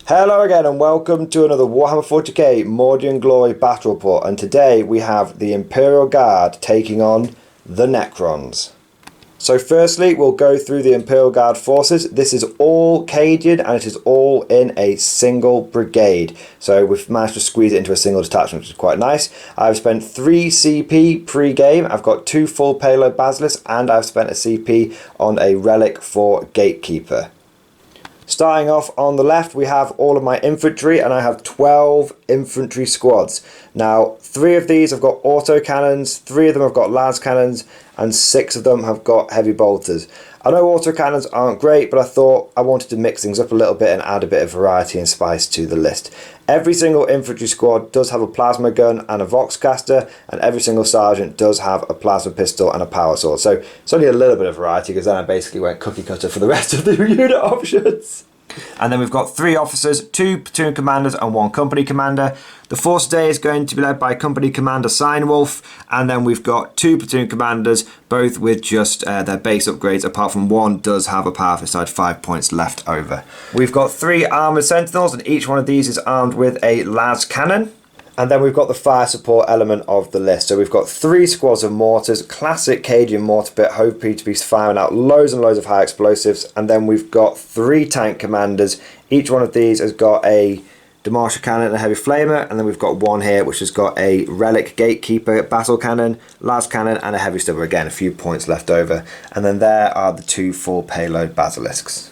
Hello again and welcome to another Warhammer 40k Mordian Glory Battle Report, and today we have the Imperial Guard taking on the Necrons. So firstly we'll go through the Imperial Guard forces. This is all Cadian and it is all in a single brigade. So we've managed to squeeze it into a single detachment, which is quite nice. I've spent 3 CP pre-game. I've got 2 full payload basilisks and I've spent a CP on a relic for Gatekeeper. Starting off on the left, we have all of my infantry, and I have 12 infantry squads. Now, 3 of these have got autocannons, 3 of them have got lance cannons, and 6 of them have got heavy bolters. I know autocannons aren't great, but I thought I wanted to mix things up a little bit and add a bit of variety and spice to the list. Every single infantry squad does have a plasma gun and a voxcaster, and every single sergeant does have a plasma pistol and a power sword. So it's only a little bit of variety, because then I basically went cookie cutter for the rest of the unit options. And then we've got 3 officers, 2 platoon commanders and 1 company commander. The force today is going to be led by company commander Signwolf, and then we've got 2 platoon commanders, both with just their base upgrades, apart from 1 does have a power for side 5 points left over. We've got 3 armoured sentinels, and each one of these is armed with a las cannon. And then we've got the fire support element of the list. So we've got 3 squads of mortars, classic Cadian mortar bit, hoping to be firing out loads and loads of high explosives. And then we've got 3 tank commanders. Each one of these has got a demolisher cannon and a heavy flamer. And then we've got 1 here which has got a relic Gatekeeper battle cannon, las cannon and a heavy stubber. Again, a few points left over. And then there are the 2 full payload basilisks.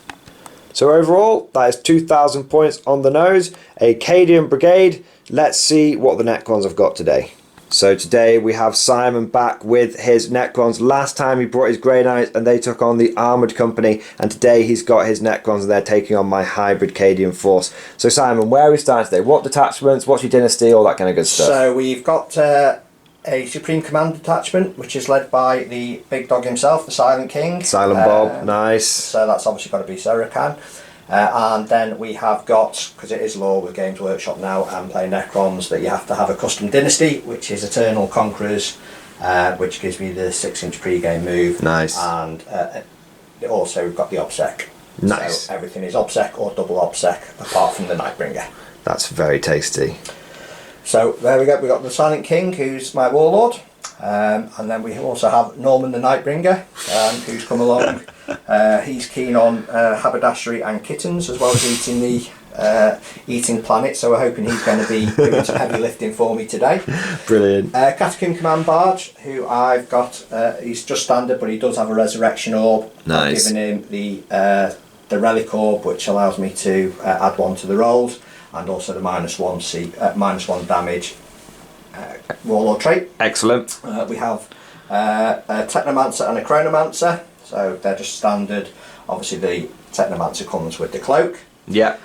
So overall, that is 2,000 points on the nose. A Cadian brigade. Let's see what the Necrons have got today. So today we have Simon back with his Necrons. Last time he brought his Grey Knights and they took on the Armoured Company, and today he's got his Necrons and they're taking on my hybrid Cadian force. So Simon, where are we starting today? What detachments, what's your dynasty, all that kind of good stuff? So we've got a Supreme Command detachment, which is led by the big dog himself, the Silent King. Silent Bob, nice. So that's obviously got to be Sorokan. And then we have got, because it is law with Games Workshop now and playing Necrons, that you have to have a custom dynasty, which is Eternal Conquerors, which gives me the 6-inch pre-game move. Nice. And also we've got the OBSEC. Nice. So everything is OBSEC or double OBSEC, apart from the Nightbringer. That's very tasty. So there we go, we've got the Silent King, who's my warlord. And then we also have Norman the Nightbringer, who's come along. He's keen on haberdashery and kittens, as well as eating the eating planet, so we're hoping he's going to be doing some heavy lifting for me today. Brilliant. Catacomb Command Barge, who I've got, he's just standard, but he does have a resurrection orb. Nice. I've given him the relic orb, which allows me to add 1 to the rolls, and also the -1 damage warlord trait. Excellent. We have a Technomancer and a Chronomancer, so they're just standard. Obviously the Technomancer comes with the cloak. Yeah.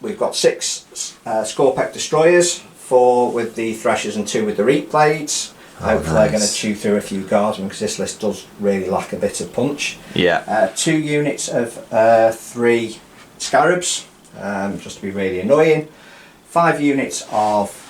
We've got 6 Scorpec Destroyers, 4 with the Threshers and 2 with the Reap Blades. Hopefully they're going to chew through a few guardsmen, because this list does really lack a bit of punch. Yeah. 2 units of 3 Scarabs, just to be really annoying. 5 units of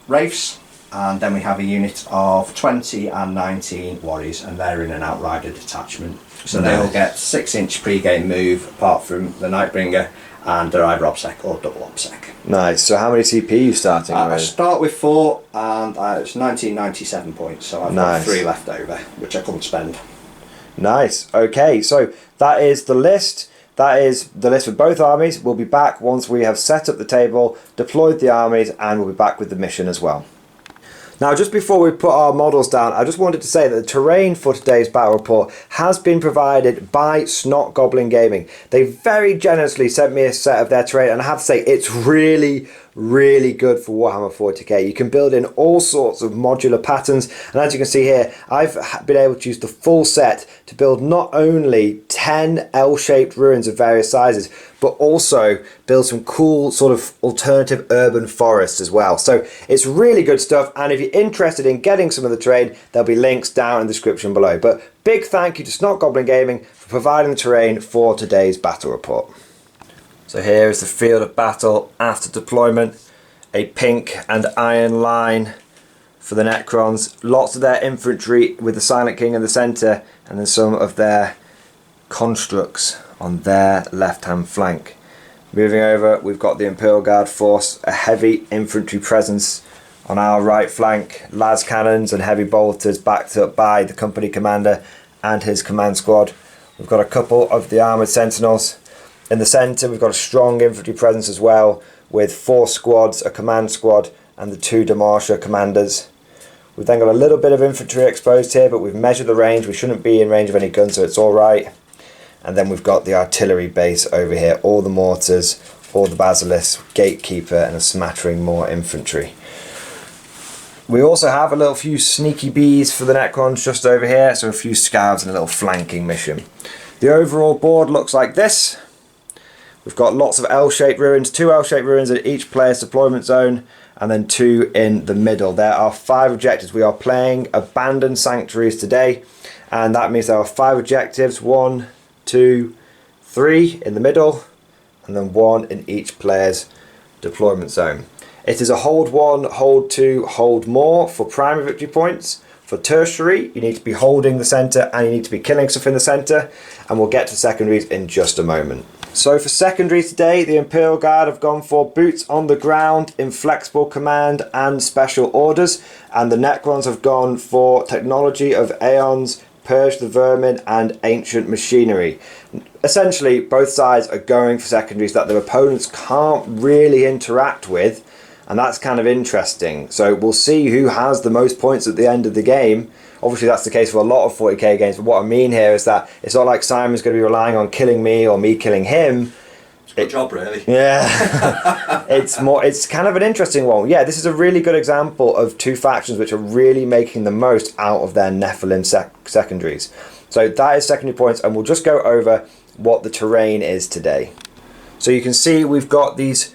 Wraiths, and then we have a unit of 20 and 19 Warriors, and they're in an Outrider detachment. So they all get 6-inch pre-game move, apart from the Nightbringer, and they're either OBSEC or double OBSEC. Nice. So how many CP are you starting with? I start with 4, and it's 1997 points, so I've got 3 left over, which I couldn't spend. Nice. Okay, so that is the list. That is the list for both armies. We'll be back once we have set up the table, deployed the armies, and we'll be back with the mission as well. Now, just before we put our models down, I just wanted to say that the terrain for today's battle report has been provided by Snot Goblin Gaming. They very generously sent me a set of their terrain, and I have to say it's really good for Warhammer 40k. You can build in all sorts of modular patterns, and as you can see here, I've been able to use the full set to build not only 10 L-shaped ruins of various sizes, but also build some cool sort of alternative urban forests as well. So it's really good stuff, and if you're interested in getting some of the terrain, there'll be links down in the description below. But big thank you to Snot Goblin Gaming for providing the terrain for today's battle report. So here is the field of battle after deployment. A pink and iron line for the Necrons. Lots of their infantry with the Silent King in the centre, and then some of their constructs on their left hand flank. Moving over, we've got the Imperial Guard force, a heavy infantry presence on our right flank, las cannons and heavy bolters backed up by the company commander and his command squad. We've got a couple of the armoured sentinels. In the centre we've got a strong infantry presence as well, with 4 squads, a command squad and the 2 Demolisher commanders. We've then got a little bit of infantry exposed here, but we've measured the range. We shouldn't be in range of any guns, so it's alright. And then we've got the artillery base over here, all the mortars, all the basilisks, Gatekeeper and a smattering more infantry. We also have a little few sneaky bees for the Necrons just over here, so a few scavs and a little flanking mission. The overall board looks like this. We've got lots of L-shaped ruins, 2 L-shaped ruins in each player's deployment zone, and then 2 in the middle. There are 5 objectives. We are playing Abandoned Sanctuaries today, and that means there are 5 objectives, 1, 2, 3 in the middle, and then 1 in each player's deployment zone. It is a hold 1, hold 2, hold more for primary victory points. For tertiary, you need to be holding the centre and you need to be killing stuff in the centre, and we'll get to secondaries in just a moment. So for secondaries today, the Imperial Guard have gone for boots on the ground, inflexible command and special orders, and the Necrons have gone for technology of aeons, purge the vermin and ancient machinery. Essentially, both sides are going for secondaries that their opponents can't really interact with, and that's kind of interesting. So we'll see who has the most points at the end of the game. Obviously that's the case for a lot of 40k games, but what I mean here is that it's not like Simon's going to be relying on killing me or me killing him. Good job, really. Yeah. It's kind of an interesting one. Yeah, this is a really good example of 2 factions which are really making the most out of their Nephilim secondaries. So that is secondary points, and we'll just go over what the terrain is today. So you can see we've got these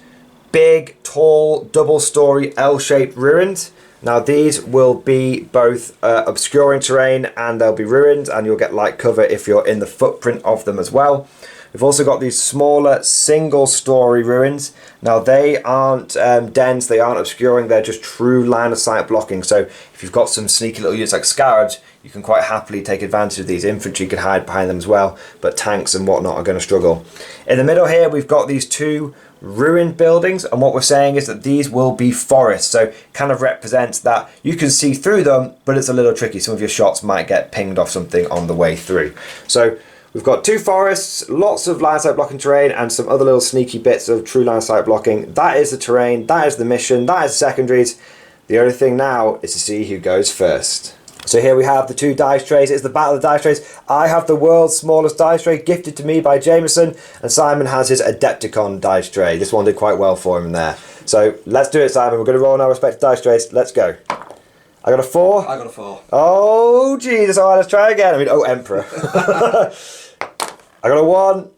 big, tall, double-story L-shaped ruins. Now these will be both obscuring terrain and they'll be ruined, and you'll get light cover if you're in the footprint of them as well. We've also got these smaller single-story ruins. Now they aren't dense, they aren't obscuring, they're just true line of sight blocking. So if you've got some sneaky little units like scarabs, you can quite happily take advantage of these. Infantry can hide behind them as well, but tanks and whatnot are going to struggle. In the middle here we've got these 2 ruined buildings, and what we're saying is that these will be forests, so kind of represents that you can see through them, but it's a little tricky. Some of your shots might get pinged off something on the way through. So we've got 2 forests, lots of line of sight blocking terrain, and some other little sneaky bits of true line of sight blocking. That is the terrain, that is the mission, that is the secondaries. The only thing now is to see who goes first. So here we have the 2 dice trays. It's the battle of the dice trays. I have the world's smallest dice tray, gifted to me by Jameson, and Simon has his Adepticon dice tray. This one did quite well for him there. So let's do it, Simon. We're going to roll on our respective dice trays. Let's go. I got a 4. I got a 4. Oh, Jesus. All right, let's try again. Emperor. I got a 1.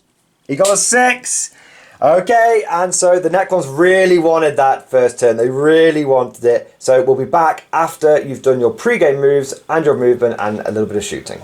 He got a 6. Okay, and so the Necrons really wanted that first turn. They really wanted it. So we'll be back after you've done your pre-game moves and your movement and a little bit of shooting.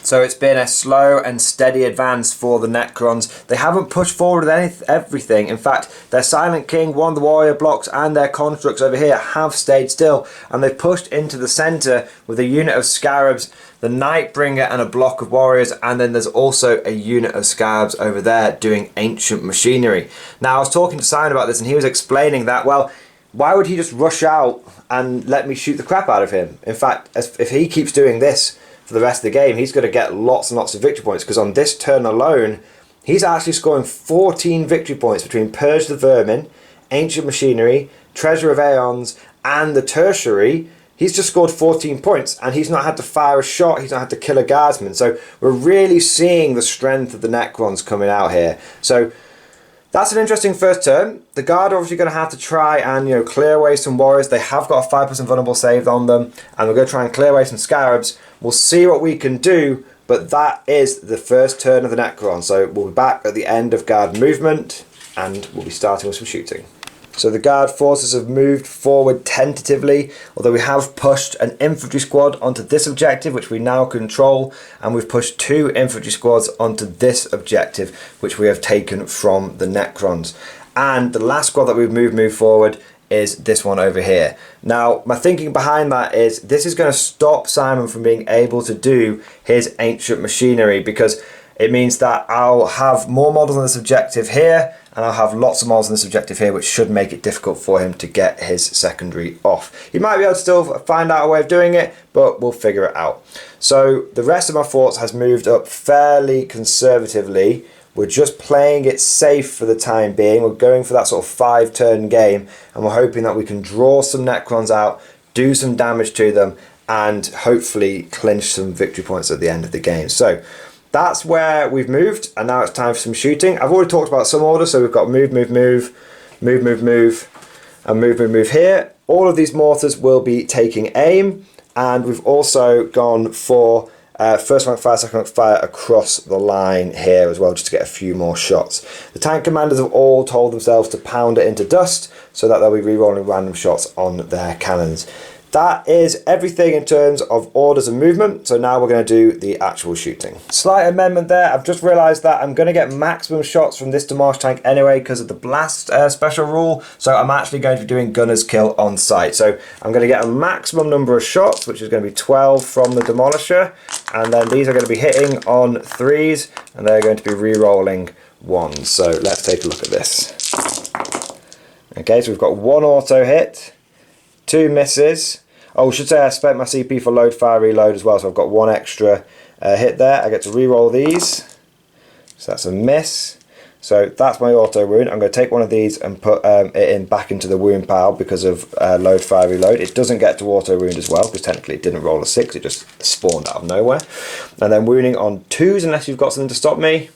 So it's been a slow and steady advance for the Necrons. They haven't pushed forward with everything. In fact, their Silent King, one of the warrior blocks and their constructs over here have stayed still. And they've pushed into the centre with a unit of scarabs, the Nightbringer and a block of warriors. And then there's also a unit of scarabs over there doing ancient machinery. Now I was talking to Simon about this and he was explaining that, well, why would he just rush out and let me shoot the crap out of him? In fact, if he keeps doing this for the rest of the game, he's going to get lots and lots of victory points, because on this turn alone he's actually scoring 14 victory points between Purge the Vermin, Ancient Machinery, Treasure of Aeons and the Tertiary. He's just scored 14 points and he's not had to fire a shot, he's not had to kill a guardsman. So we're really seeing the strength of the Necrons coming out here. So that's an interesting first turn. The Guard are obviously going to have to try and clear away some warriors. They have got a 5% vulnerable save on them, and we're going to try and clear away some scarabs. We'll see what we can do, but that is the first turn of the Necron. So we'll be back at the end of Guard movement and we'll be starting with some shooting. So the Guard forces have moved forward tentatively, although we have pushed an infantry squad onto this objective, which we now control, and we've pushed 2 infantry squads onto this objective, which we have taken from the Necrons. And the last squad that we've moved forward is this one over here. Now, my thinking behind that is this is going to stop Simon from being able to do his ancient machinery, because it means that I'll have more models on this objective here, and I'll have lots of models on this objective here, which should make it difficult for him to get his secondary off. He might be able to still find out a way of doing it, but we'll figure it out. So the rest of my forts has moved up fairly conservatively. We're just playing it safe for the time being. We're going for that sort of 5-turn game, and we're hoping that we can draw some Necrons out, do some damage to them, and hopefully clinch some victory points at the end of the game. So that's where we've moved, and now it's time for some shooting. I've already talked about some orders, so we've got move, move, move, move, move, move, and move, move, move here. All of these mortars will be taking aim, and we've also gone for first rank fire, second rank fire across the line here as well, just to get a few more shots. The tank commanders have all told themselves to pound it into dust, so that they'll be re-rolling random shots on their cannons. That is everything in terms of orders and movement. So now we're going to do the actual shooting. Slight amendment there. I've just realised that I'm going to get maximum shots from this Demarche tank anyway because of the blast special rule. So I'm actually going to be doing gunner's kill on site. So I'm going to get a maximum number of shots, which is going to be 12 from the Demolisher. And then these are going to be hitting on 3s, and they're going to be re-rolling 1s. So let's take a look at this. Okay, so we've got 1 auto hit, 2 misses. Oh, I should say I spent my CP for load, fire, reload as well, so I've got 1 extra hit there. I get to re-roll these, so that's a miss. So that's my auto wound. I'm going to take one of these and put it in back into the wound pile because of load, fire, reload. It doesn't get to auto wound as well, because technically it didn't roll a 6, it just spawned out of nowhere. And then wounding on 2s unless you've got something to stop me.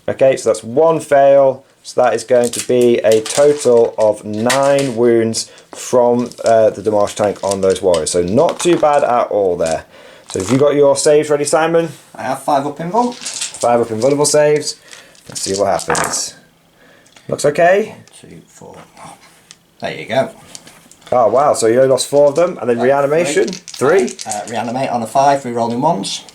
Okay, so that's 1 fail. So that is going to be a total of 9 wounds from the Demarche tank on those warriors. So not too bad at all there. So have you got your saves ready, Simon? I have 5 up in Vul. 5 up in vulnerable saves. Let's see what happens. Looks okay. 1, 2, 4. There you go. Oh wow, so you only lost 4 of them. And then reanimation, 3. Reanimate on a 5, re-rolling 1s.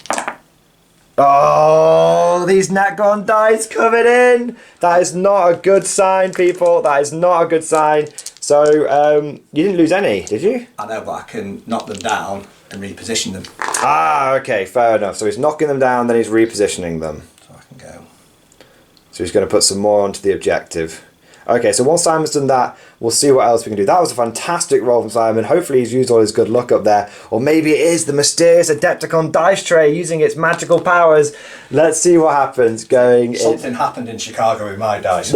Oh, these Necron dice coming in. That is not a good sign, people. That is not a good sign. So, you didn't lose any, did you? I know, but I can knock them down and reposition them. Ah, okay, fair enough. So he's knocking them down, then he's repositioning them. So I can go. So he's going to put some more onto the objective. Okay, so once Simon's done that, we'll see what else we can do. That was a fantastic roll from Simon. Hopefully he's used all his good luck up there. Or maybe it is the mysterious Adepticon dice tray using its magical powers. Let's see what happens going Something happened in Chicago with my dice.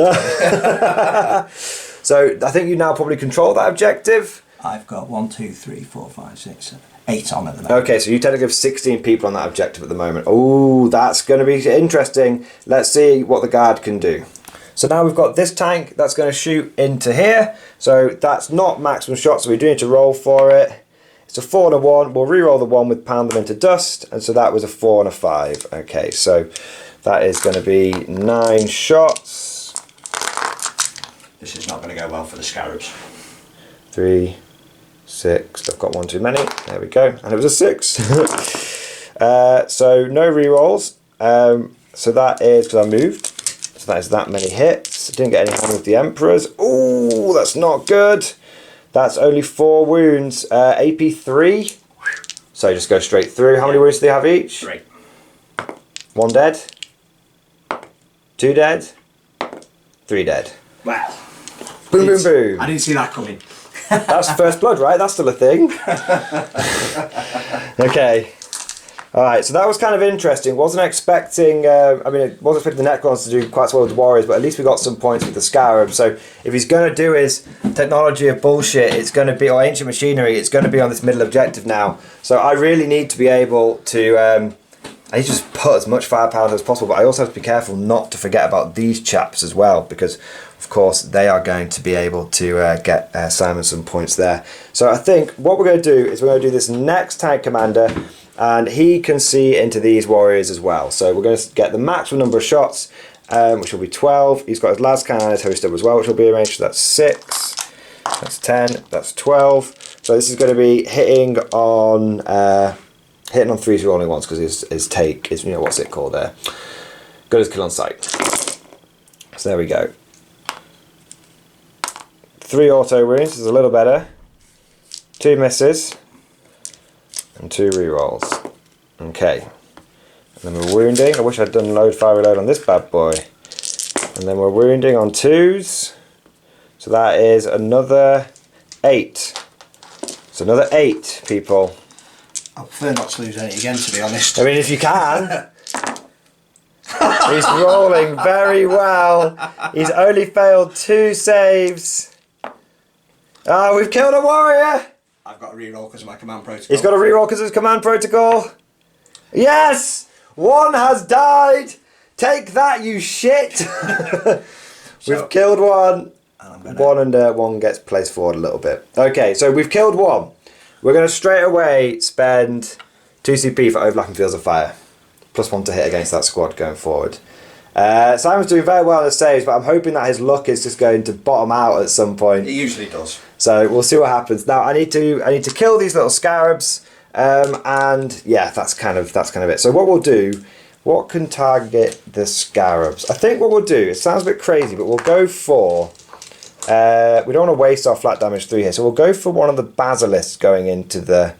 So I think you now probably control that objective. I've got 1, 2, 3, 4, 5, 6, 7, 8 on at the moment. Okay, so you technically have 16 people on that objective at the moment. Oh, that's going to be interesting. Let's see what the guard can do. So now we've got this tank that's going to shoot into here. So that's not maximum shot, so we do need to roll for it. It's a 4 and a 1. We'll re-roll the 1 with pound them into dust. And so that was a 4 and a 5. Okay, so that is going to be 9 shots. This is not going to go well for the Scarabs. 3, 6. I've got 1 too many. There we go. And it was a 6. So no re-rolls. So that is because I moved. So that is that many hits. Didn't get any hand with the Emperors. Ooh, that's not good. That's only 4 wounds. AP 3. So just go straight through. How many wounds do they have each? 3. 1 dead. 2 dead. 3 dead. Well. Boom, boom, boom. I didn't see that coming. That's first blood, right? That's still a thing. Okay. Alright, so that was kind of interesting. Wasn't expecting, wasn't expecting the Necrons to do quite so well with the Warriors, but at least we got some points with the Scarab. So if he's going to do his technology of bullshit, it's going to be, or ancient machinery, it's going to be on this middle objective now. So I really need to be able to, I need to just put as much firepower as possible, but I also have to be careful not to forget about these chaps as well, because of course they are going to be able to get Simon some points there. So I think what we're going to do is we're going to do this next tank commander, and he can see into these warriors as well. So we're going to get the maximum number of shots, which will be 12. He's got his las cannon and his host up as well, which will be arranged. So that's 6, that's 10, that's 12. So this is going to be hitting on 3s rolling ones, because his take is, what's it called there? Gunner's kill on sight. So there we go. 3 auto wounds is a little better. 2 misses. And 2 rerolls. Okay. And And then we're wounding. I wish I'd done load, fire, reload on this bad boy. And then we're wounding on 2s. So that is another 8. So another 8, people. I prefer not to lose any again, to be honest. I mean, if you can. He's rolling very well. He's only failed 2 saves. Oh, we've killed a warrior. I've got a reroll because of my command protocol. He's got a reroll because of his command protocol. Yes! 1 has died. Take that, you shit. We've killed 1. And 1 gets placed forward a little bit. Okay, so we've killed 1. We're going to straight away spend 2 CP for overlapping fields of fire. +1 to hit against that squad going forward. Simon's doing very well in the saves, but I'm hoping that his luck is just going to bottom out at some point. It usually does. So we'll see what happens. Now I need to kill these little scarabs, and yeah, that's kind of it. So what we'll do, what can target the scarabs? I think what we'll do, it sounds a bit crazy, but we'll go for. We don't want to waste our flat damage 3 here, so we'll go for one of the basilisks going into the.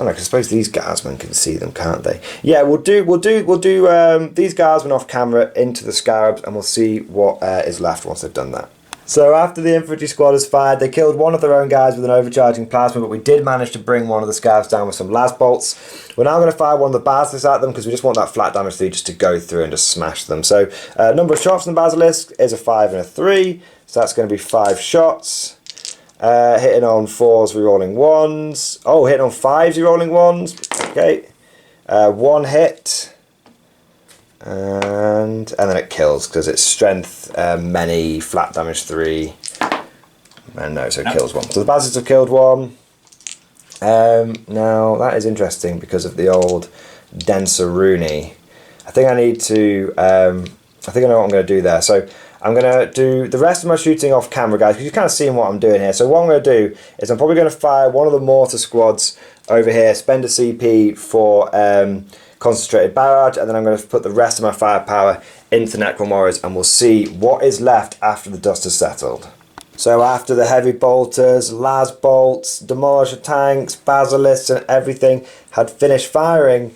Oh no, 'cause I suppose these guardsmen can see them, can't they? Yeah, we'll do these guardsmen off camera into the scarabs, and we'll see what is left once they've done that. So after the infantry squad has fired, they killed one of their own guys with an overcharging plasma, but we did manage to bring one of the scarabs down with some las bolts. We're now going to fire one of the basilisks at them because we just want that flat damage 3 just to go through and just smash them. So number of shots from the basilisk is a 5 and a 3, so that's going to be 5 shots. Hitting on 4s, rerolling 1s. Oh, hitting on 5s, rerolling 1s. Okay. 1 hit. And then it kills because it's strength, many, flat damage 3. And no, so it kills 1. So the basilisks have killed 1. Now, that is interesting because of the old denser Rooney. I think I need to. I think I know what I'm going to do there. So I'm going to do the rest of my shooting off camera, guys, because you're kind of seeing what I'm doing here. So what I'm going to do is I'm probably going to fire one of the mortar squads over here, spend a CP for concentrated barrage, and then I'm going to put the rest of my firepower into Necron warriors, and we'll see what is left after the dust has settled. So after the heavy bolters, las bolts, demolisher tanks, basilisks and everything had finished firing,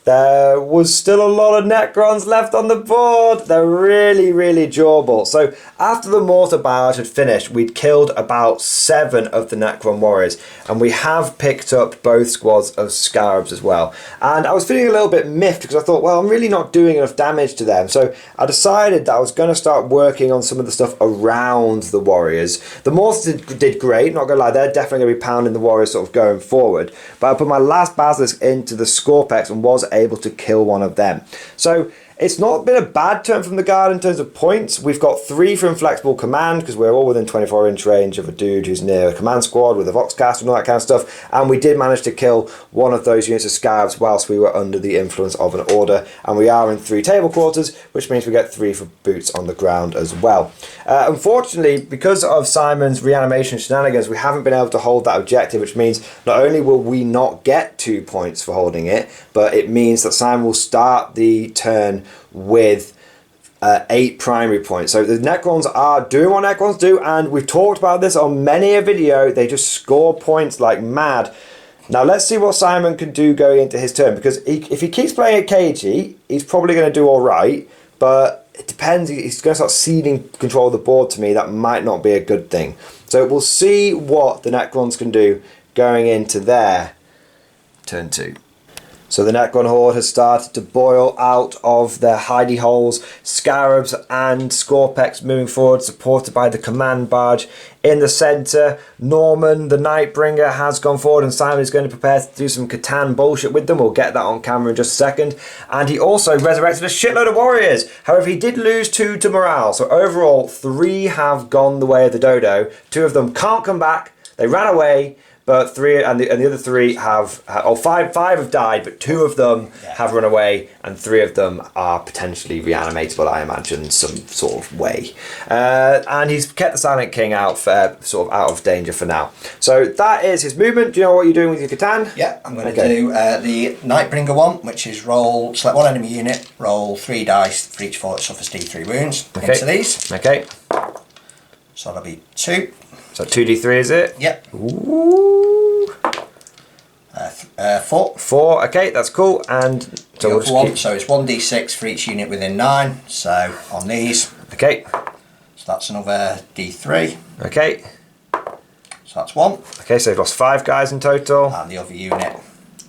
there was still a lot of Necrons left on the board. They're really, really durable. So after the mortar barrage had finished, we'd killed about 7 of the Necron warriors, and we have picked up both squads of scarabs as well. And I was feeling a little bit miffed because I thought, well, I'm really not doing enough damage to them. So I decided that I was going to start working on some of the stuff around the warriors. The mortars did great, not going to lie. They're definitely going to be pounding the warriors sort of going forward. But I put my last basilisk into the Scorpex and was able to kill one of them. So it's not been a bad turn from the guard in terms of points. We've got 3 from flexible command because we're all within 24-inch range of a dude who's near a command squad with a Voxcaster and all that kind of stuff. And we did manage to kill one of those units of scarabs whilst we were under the influence of an order. And we are in 3 table quarters, which means we get 3 for boots on the ground as well. Unfortunately, because of Simon's reanimation shenanigans, we haven't been able to hold that objective, which means not only will we not get 2 points for holding it, but it means that Simon will start the turn with 8 primary points. So the Necrons are doing what Necrons do, and we've talked about this on many a video. They just score points like mad. Now let's see what Simon can do going into his turn, because if he keeps playing it cagey, he's probably going to do all right, but it depends. He's going to start ceding control of the board to me. That might not be a good thing. So we'll see what the Necrons can do going into their turn 2. So the Necron horde has started to boil out of their hidey holes. Scarabs and Scorpex moving forward, supported by the command barge in the centre. Norman, the Nightbringer, has gone forward, and Simon is going to prepare to do some Catan bullshit with them. We'll get that on camera in just a second. And he also resurrected a shitload of warriors. However, he did lose 2 to morale. So overall, 3 have gone the way of the dodo. 2 of them can't come back. They ran away. But 3 and the other 3 have, five have died, but 2 of them have run away, and 3 of them are potentially reanimatable, I imagine, some sort of way. And he's kept the Silent King out, sort of out of danger for now. So that is his movement. Do you know what you're doing with your Catan? Yeah, I'm going to do the Nightbringer one, which is select one enemy unit, roll 3 dice for each four that suffers D3 wounds into these. Okay. So that'll be 2. So 2d3 is it? Yep. Ooh. 4. 4, okay, that's cool. And so we'll just one, so it's 1d6 for each unit within 9. So on these, okay. So that's another d3. Okay. So that's 1. Okay, so we've lost 5 guys in total. And the other unit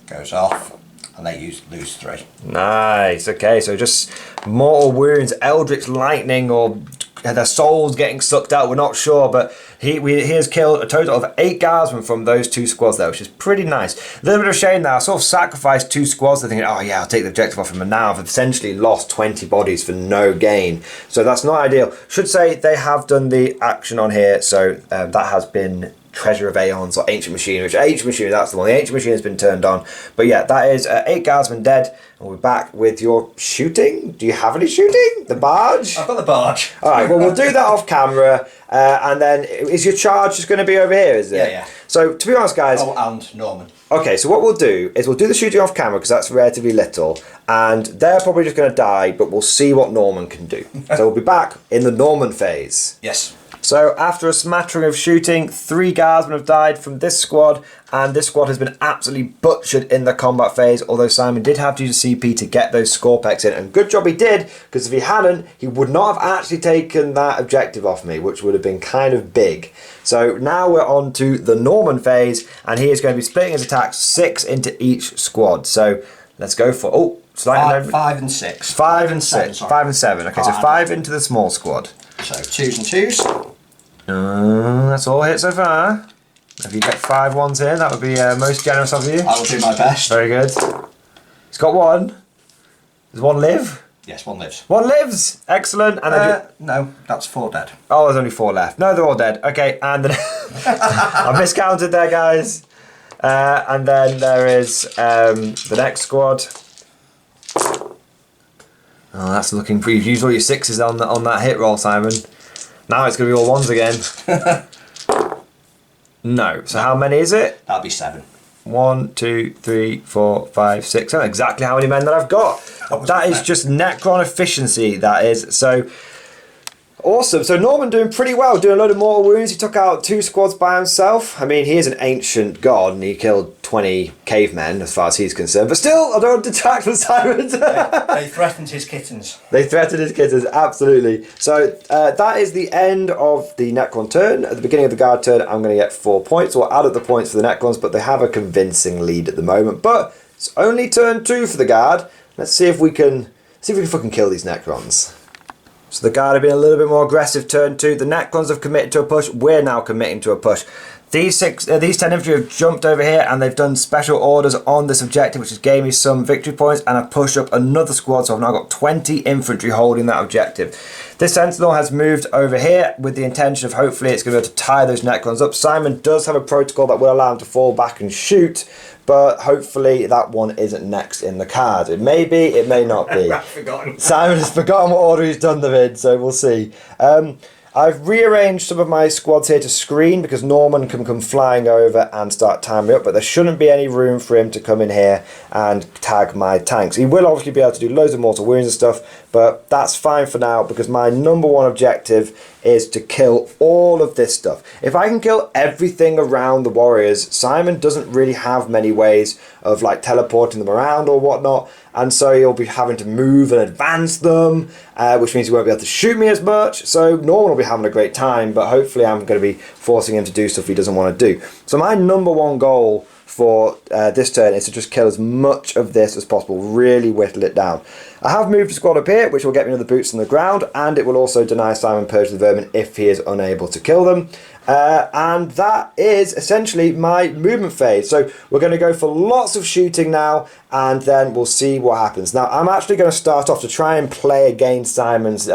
goes off, and they lose 3. Nice. Okay, so just mortal wounds, eldritch lightning, or their souls getting sucked out. We're not sure, but he has killed a total of 8 guardsmen from those 2 squads there, which is pretty nice. A little bit of shame now. I sort of sacrificed 2 squads. They're thinking, oh yeah, I'll take the objective off him, and now I've essentially lost 20 bodies for no gain. So that's not ideal. Should say they have done the action on here, so that has been Treasure of Aeons or Ancient Machinery, which Ancient Machinery, that's the one. The Ancient Machine has been turned on. But yeah, that is 8 guardsmen dead. And we're back with your shooting. Do you have any shooting? The barge? I've got the barge. Alright, well we'll do that off camera. And then, is your charge just going to be over here, is it? Yeah, yeah. So, to be honest guys... Oh, and Norman. Okay, so what we'll do is we'll do the shooting off camera because that's relatively little. And they're probably just going to die, but we'll see what Norman can do. So we'll be back in the Norman phase. Yes. So after a smattering of shooting, 3 guardsmen have died from this squad, and this squad has been absolutely butchered in the combat phase, although Simon did have to use a CP to get those score pecks in, and good job he did, because if he hadn't, he would not have actually taken that objective off me, which would have been kind of big. So now we're on to the Norman phase, and he is going to be splitting his attacks 6 into each squad. So let's go for... Oh, slightly 5 and 6. 5 and 6. 5 and 7. Okay, so 5 into the small squad. So 2s and 2s. That's all hit so far. If you get 5 ones here, that would be most generous of you. I will do my best. Very good. He's got 1. Does 1 live? Yes, 1 lives. 1 lives! Excellent. And no, that's 4 dead. oh, there's only 4 left. No, they're all dead. Okay, and then I miscounted there, guys. And then there is the next squad. Oh, that's looking pretty. You've used all your 6s on that hit roll, Simon. Now it's going to be all 1s again. No. So how many is it? That'll be 7. 1, 2, 3, 4, 5, 6. I don't know exactly how many men that I've got. That is just Necron efficiency, that is. So, awesome. So Norman doing pretty well, doing a load of mortal wounds. He took out 2 squads by himself. I mean, he is an ancient god, and he killed 20 cavemen, as far as he's concerned. But still, I don't want to detract from Simon. They threatened his kittens. They threatened his kittens, absolutely. So that is the end of the Necron turn. At the beginning of the guard turn, I'm going to get 4 points. We'll add up the points for the Necrons, but they have a convincing lead at the moment. But it's only turn 2 for the guard. Let's see if we can fucking kill these Necrons. So the guard have been a little bit more aggressive turn 2. The Necrons have committed to a push. We're now committing to a push. These 10 infantry have jumped over here and they've done special orders on this objective, which has gave me some victory points, and I've pushed up another squad, so I've now got 20 infantry holding that objective. This Sentinel has moved over here with the intention of hopefully it's going to be able to tie those Necrons up. Simon does have a protocol that will allow him to fall back and shoot, but hopefully that one isn't next in the card. It may be, it may not be. I've forgotten. Simon has forgotten what order he's done them in, so we'll see. I've rearranged some of my squads here to screen because Norman can come flying over and start timing up, but there shouldn't be any room for him to come in here and tag my tanks. He will obviously be able to do loads of mortal wounds and stuff, but that's fine for now because my number 1 objective is to kill all of this stuff. If I can kill everything around the warriors, Simon doesn't really have many ways of like teleporting them around or whatnot, and so he'll be having to move and advance them, which means he won't be able to shoot me as much. So Norman will be having a great time, but hopefully I'm going to be forcing him to do stuff he doesn't want to do. So my number 1 goal for this turn is to just kill as much of this as possible, really whittle it down. I have moved a squad up here, which will get me another boots on the ground, and it will also deny Simon Purge the Vermin if he is unable to kill them. And that is essentially my movement phase. So we're going to go for lots of shooting now, and then we'll see what happens. Now, I'm actually going to start off to try and play against Simon's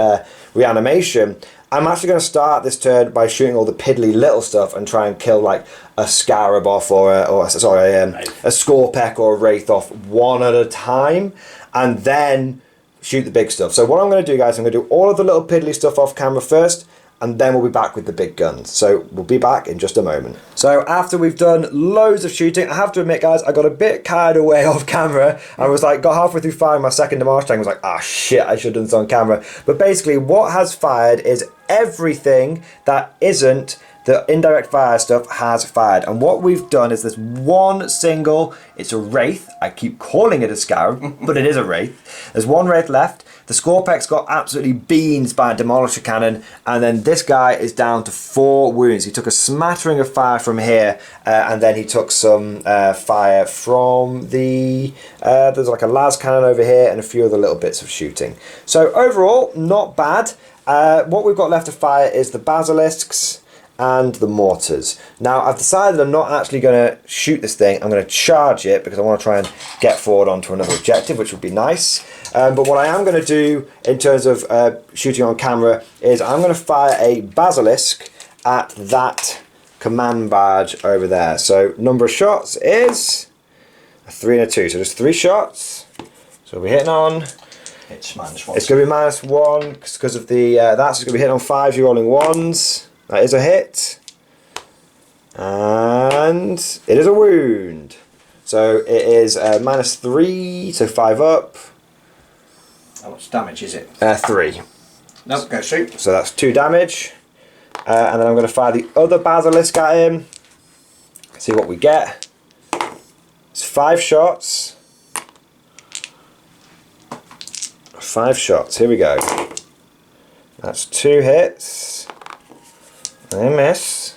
reanimation. I'm actually going to start this turn by shooting all the piddly little stuff and try and kill like a scarab off or a scorepeck or a wraith off one at a time, and then shoot the big stuff. So what I'm going to do, guys, I'm going to do all of the little piddly stuff off camera first, and then we'll be back with the big guns. So we'll be back in just a moment. So after we've done loads of shooting, I have to admit, guys, I got a bit carried away off camera. I was like, got halfway through firing my second Demarche tank, was like, ah, shit, I should have done this on camera. But basically what has fired is everything that isn't the indirect fire stuff has fired. And what we've done is this one single, it's a Wraith. I keep calling it a Scarab, but it is a Wraith. There's one Wraith left. The Scorpex got absolutely beans by a Demolisher Cannon, and then this guy is down to 4 wounds. He took a smattering of fire from here, and then he took some fire from the... there's like a las cannon over here and a few other little bits of shooting. So overall, not bad. What we've got left to fire is the Basilisks and the Mortars. Now I've decided I'm not actually going to shoot this thing, I'm going to charge it because I want to try and get forward onto another objective, which would be nice. But what I am going to do in terms of shooting on camera is I'm going to fire a Basilisk at that command badge over there. So number of shots is a 3 and a 2, so just 3 shots. So we're hitting on... It's -1. It's going to be -1 because of the... that's going to be hitting on 5s, you're rolling 1s. That is a hit, and it is a wound. So it is -3, so 5 up. How much damage is it? 3. Nope, go shoot. So that's 2 damage. And then I'm going to fire the other Basilisk at him. See what we get. It's 5 shots. 5 shots, here we go. That's 2 hits. I miss.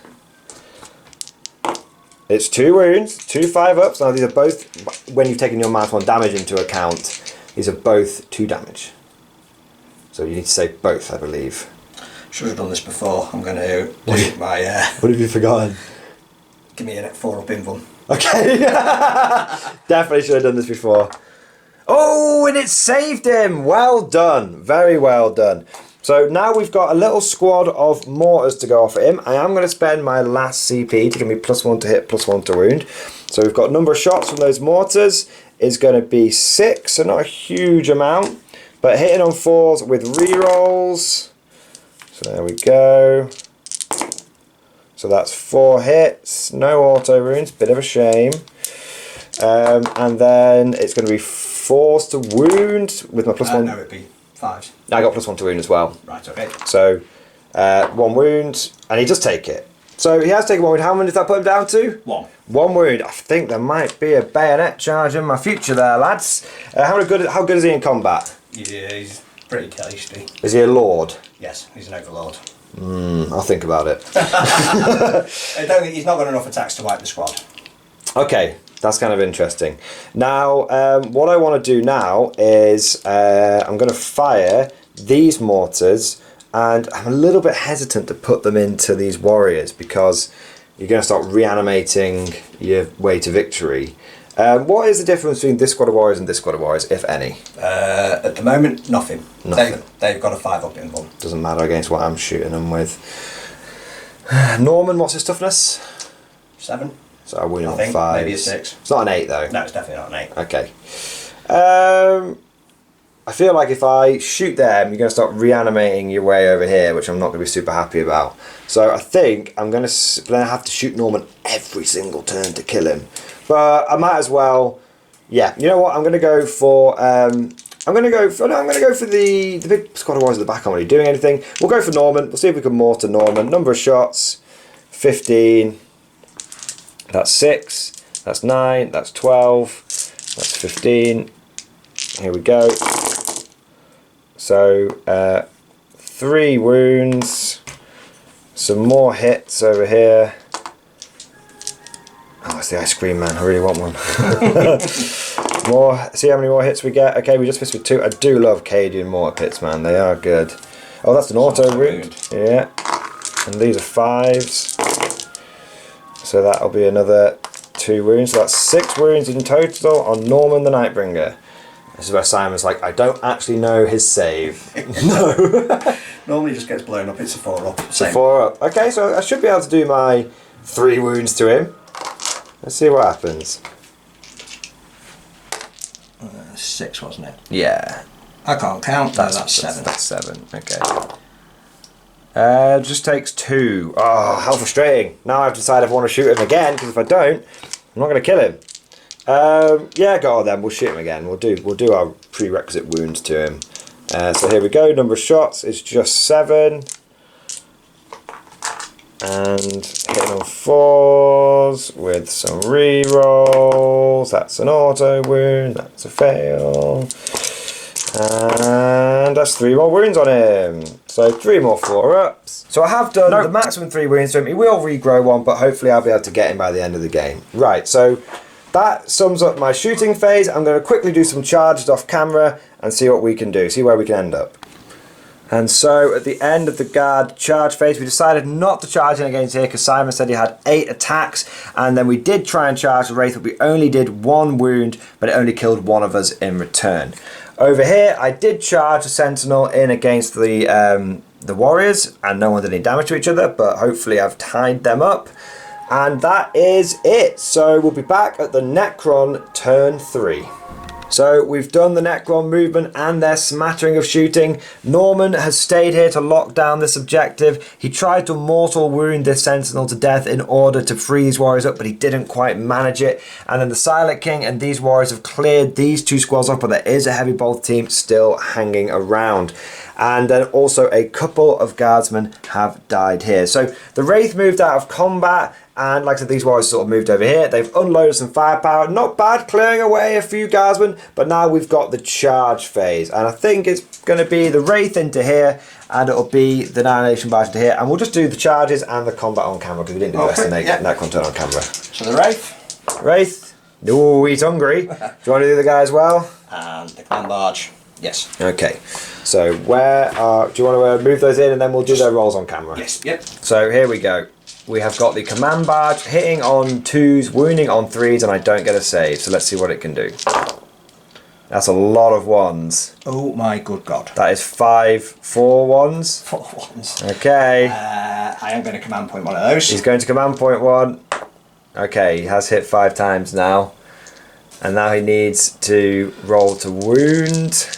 It's 2 wounds, 2 5-ups. Now these are both, when you've taken your -1 damage into account, these are both 2 damage. So you need to say both, I believe. Should have done this before. I'm going to do my... What have you forgotten? Give me a 4-up invuln. Okay. Definitely should have done this before. Oh, and it saved him. Well done. Very well done. So now we've got a little squad of mortars to go off at him. I am going to spend my last CP to give me +1 to hit, +1 to wound. So we've got number of shots from those mortars is going to be 6, so not a huge amount. But hitting on 4s with rerolls. So there we go. So that's 4 hits, no auto wounds, bit of a shame. And then it's going to be 4s to wound with my +1. No, it'd be 5s. I got +1 to wound as well. Right, okay. So 1 wound, and he does take it. So he has taken 1 wound. How many does that put him down to? 1. 1 wound. I think there might be a bayonet charge in my future there, lads. How good is he in combat? Yeah, he's pretty tasty. Is he a lord? Yes, he's an overlord. I'll think about it. I don't think he's not got enough attacks to wipe the squad. Okay, that's kind of interesting. Now, what I want to do now is I'm going to fire these mortars, and I'm a little bit hesitant to put them into these warriors because you're going to start reanimating your way to victory. What is the difference between this squad of warriors and this squad of warriors, if any? At the moment, nothing. They've got a 5-up invuln. Doesn't matter against what I'm shooting them with. Norman, what's his toughness? 7. So I win on 5. Maybe a 6. It's not an 8 though. No, it's definitely not an 8. Okay. I feel like if I shoot them, you're going to start reanimating your way over here, which I'm not going to be super happy about. So I think I'm going to have to shoot Norman every single turn to kill him. But I might as well. Yeah, you know what? I'm going to go for. I'm going to go for the big squad of warriors at the back. Aren't really doing anything. We'll go for Norman. We'll see if we can mortar Norman. Number of shots, 15. That's 6. That's 9. That's 12. That's 15. Here we go. So 3 wounds. Some more hits over here. Oh, it's the ice cream man. I really want one. More. See how many more hits we get. Okay, we just missed with 2. I do love Cadian mortar pits, man. They are good. Oh, that's an auto wound. Yeah. And these are 5s. So that'll be another 2 wounds. So that's 6 wounds in total on Norman the Nightbringer. This is where Simon's like, I don't actually know his save. No. Normally just gets blown up. It's a 4-up. It's a 4-up. Okay, so I should be able to do my 3 wounds to him. Let's see what happens. 6, wasn't it? Yeah. I can't count. No, that's 7. That's 7. Okay. Just takes 2. Oh, how frustrating. Now I've decided if I want to shoot him again, because if I don't, I'm not going to kill him. Yeah, go on then. We'll shoot him again. We'll do our prerequisite wounds to him. So here we go. Number of shots is just 7. And hitting on 4s with some re-rolls. That's an auto wound, that's a fail. And that's 3 more wounds on him. So 3 more 4-ups. So I have done the maximum 3 wounds to him. He will regrow 1, but hopefully I'll be able to get him by the end of the game. Right, so that sums up my shooting phase. I'm going to quickly do some charges off camera and see what we can do, see where we can end up. And so at the end of the guard charge phase, we decided not to charge in against here because Simon said he had 8 attacks, and then we did try and charge the Wraith, but we only did 1 wound, but it only killed 1 of us in return. Over here, I did charge a Sentinel in against the Warriors, and no one did any damage to each other, but hopefully I've tied them up. And that is it. So we'll be back at the Necron turn 3. So we've done the Necron movement and their smattering of shooting. Norman has stayed here to lock down this objective. He tried to mortal wound this Sentinel to death in order to free these warriors up, but he didn't quite manage it. And then the Silent King and these warriors have cleared these 2 squads off, but there is a heavy bolt team still hanging around. And then also a couple of guardsmen have died here. So the Wraith moved out of combat, and like I said, these warriors sort of moved over here. They've unloaded some firepower. Not bad, clearing away a few guardsmen, but now we've got the charge phase. And I think it's going to be the Wraith into here, and it'll be the Annihilation Barge into here. And we'll just do the charges and the combat on camera, because we didn't do the rest of the Necron turn on camera. So the Wraith. Wraith. No, he's hungry. Do you want to do the guy as well? And the Command Barge. Yes. Okay. So where are... Do you want to move those in, and then we'll do their rolls on camera? Yes. Yep. So here we go. We have got the Command Barge hitting on 2s, wounding on 3s, and I don't get a save. So let's see what it can do. That's a lot of 1s. Oh my good God. That is 5 4 1s. 4 1s. Okay. I am going to command point one of those. He's going to command point 1. Okay, he has hit 5 times now. And now he needs to roll to wound.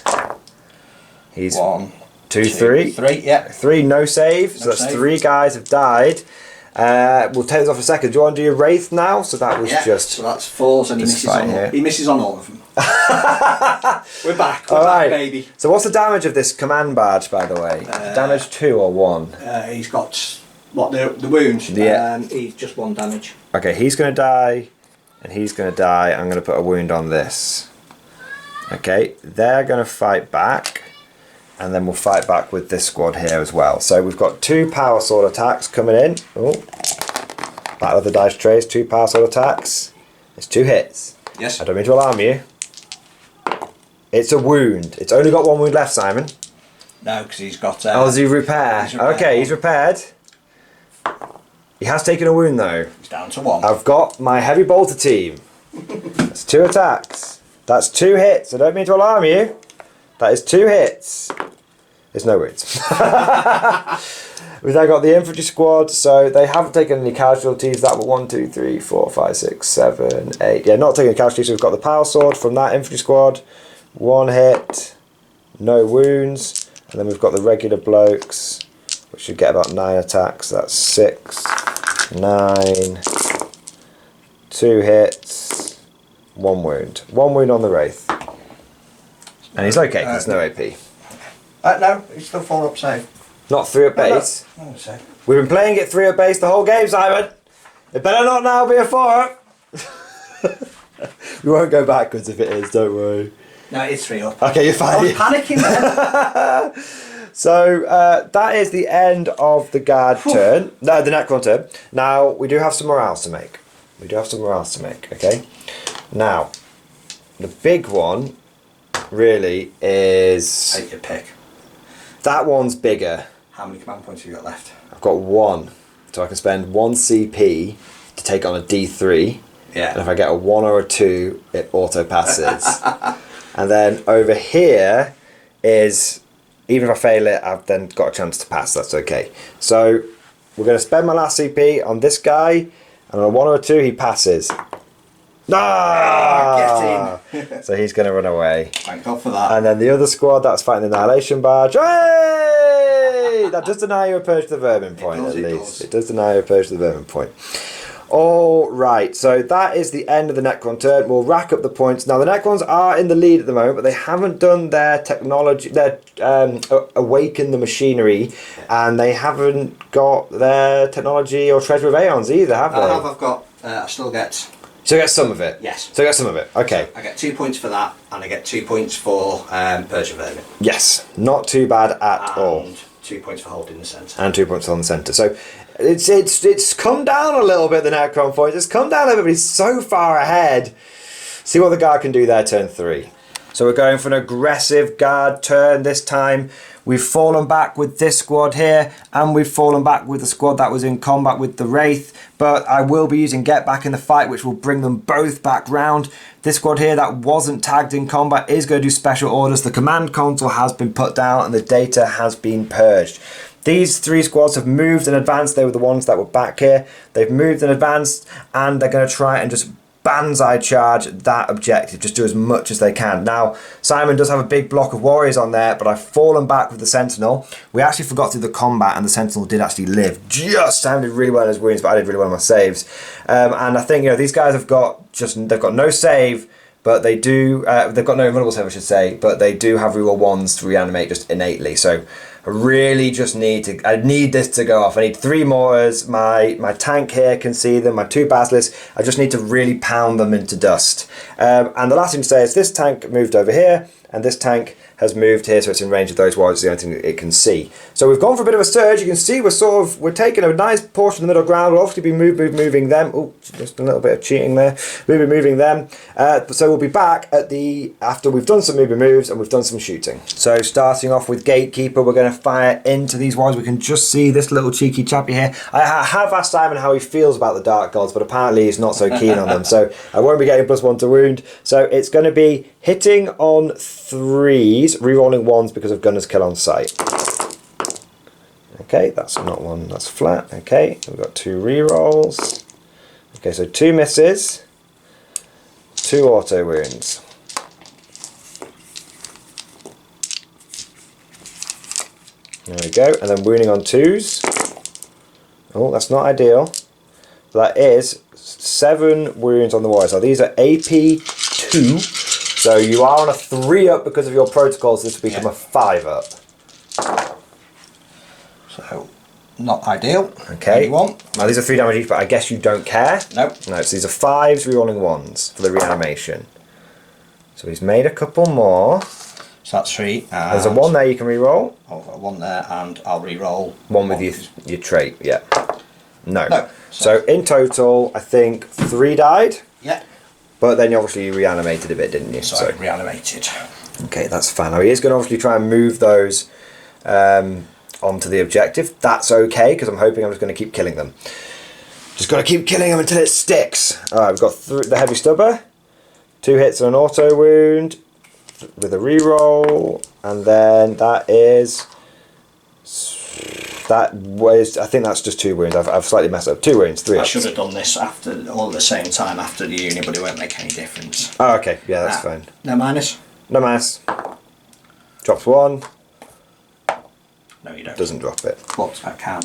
He's 1, 2 2, 3. 3, yeah. 3, no save. So that's 3 guys have died. We'll take this off a second. Do you want to do your Wraith now? So that was just... So that's 4s, and he misses on all of them. We're back, baby. So what's the damage of this Command Barge, by the way? Damage 2 or 1? He's got, what, the wound? Yeah. He's just 1 damage. Okay, he's going to die, and he's going to die. I'm going to put a wound on this. Okay, they're going to fight back, and then we'll fight back with this squad here as well. So we've got 2 power sword attacks coming in. Oh, Battle of the Dice Trays, 2 power sword attacks. It's 2 hits. Yes. I don't mean to alarm you. It's a wound. It's only got 1 wound left, Simon. No, because he's got... oh, does he repair? Okay, he's repaired. He has taken a wound though. He's down to 1. I've got my heavy bolter team. That's 2 attacks. That's 2 hits. I don't mean to alarm you. That is 2 hits. There's no wounds. We've now got the infantry squad, so they haven't taken any casualties. That were 1, 2, 3, 4, 5, 6, 7, 8. Yeah, not taking any casualties. So we've got the power sword from that infantry squad. 1 hit, no wounds. And then we've got the regular blokes, which should get about 9 attacks. That's 6, 9, 2 hits, 1 wound. 1 wound on the Wraith. And he's okay, there's no AP. No, he's still 4 up save. Not 3 up base? No, save. We've been playing it 3 up base the whole game, Simon. It better not now be a 4 up. We won't go backwards if it is, don't worry. No, it's 3 up. Okay, you're fine. I was panicking then. So that is the end of the guard turn. No, the Necron turn. Now we do have some morales to make. Okay. Now, the big one really is. Take your pick. That one's bigger. How many command points have you got left? I've got 1, so I can spend 1 CP to take on a D3. Yeah. And if I get a 1 or a 2, it auto passes. And then over here is, even if I fail it, I've then got a chance to pass. That's okay. So we're going to spend my last CP on this guy, and on a 1 or a 2, he passes. Get in. So he's going to run away. Thank God for that. And then the other squad that's fighting the Annihilation Barge. Hey! That does deny you approach to the Vermin point, at least. It does deny you approach to the Vermin point. All right, so that is the end of the Necron turn. We'll rack up the points. Now, the Necrons are in the lead at the moment, but they haven't done their technology, awaken the machinery, and they haven't got their technology or treasure of Aeons either, have they? I've got, I still get... So you get some of it? Yes. So you get some of it, okay. So I get 2 points for that, and I get 2 points for Purge of Vermin. Yes, not too bad at all. And 2 points for holding the centre. And 2 points on the centre. So it's come down a little bit, the Necron points. It's come down a little bit, he's so far ahead. See what the guard can do there, turn 3. So we're going for an aggressive guard turn this time. We've fallen back with this squad here, and we've fallen back with the squad that was in combat with the Wraith, but I will be using Get Back in the Fight, which will bring them both back round. This squad here that wasn't tagged in combat is going to do special orders. The command console has been put down and the data has been purged. These 3 squads have moved and advanced. They were the ones that were back here. They've moved and advanced, and they're going to try and just banzai charge that objective, just do as much as they can. Now, Simon does have a big block of warriors on there, but I've fallen back with the Sentinel. We actually forgot to do the combat, and the Sentinel did actually live. Simon did really well in his wounds, but I did really well in my saves. And I think, you know, these guys have got no save, but they do, they've got no invulnerable save, I should say, but they do have reroll 1s to reanimate just innately. So I really just need this to go off. I need 3 mortars, my tank here can see them, my 2 basilisks. I just need to really pound them into dust. And the last thing to say is this tank moved over here, and this tank has moved here, so it's in range of those warriors, the only thing that it can see. So we've gone for a bit of a surge. You can see we're taking a nice portion of the middle ground. We'll obviously be moving them. Oh, just a little bit of cheating there. We'll be moving them. So we'll be back after we've done some moving moves and we've done some shooting. So starting off with Gatekeeper, we're going to fire into these warriors. We can just see this little cheeky chappy here. I have asked Simon how he feels about the Dark Gods, but apparently he's not so keen on them. So I won't be getting +1 to wound. So it's going to be hitting on 3s, rerolling 1s because of Gunner's Kill on sight. Okay, that's not one, that's flat. Okay, we've got 2 rerolls. Okay, so 2 misses, 2 auto wounds. There we go, and then wounding on 2s. Oh, that's not ideal. That is 7 wounds on the warrior. So these are AP 2. So you are on a 3 up because of your protocols. This will become a 5 up. So, not ideal. Okay. Now these are 3 damage each, but I guess you don't care. Nope. No, so these are 5s, rerolling 1s for the reanimation. So he's made a couple more. So that's 3. There's a 1 there you can reroll. I've got 1 there, and I'll reroll 1 with your trait. Yeah. No. No. So in total, I think 3 died. Yeah. But then you obviously reanimated a bit, didn't you? So reanimated. Okay, that's fine. Now he is going to obviously try and move those onto the objective. That's okay, because I'm hoping I'm just going to keep killing them. Just got to keep killing them until it sticks. Alright, we've got the heavy stubber. 2 hits and an auto wound with a reroll. And then that is... I think that's just 2 wounds. I've slightly messed up. 2 wounds, 3 I ups. should have done this all at the same time after the uni, but it won't make any difference. Oh, okay. Yeah, that's fine. No minus? No minus. Drops 1. No, you don't. Doesn't drop it. But I can.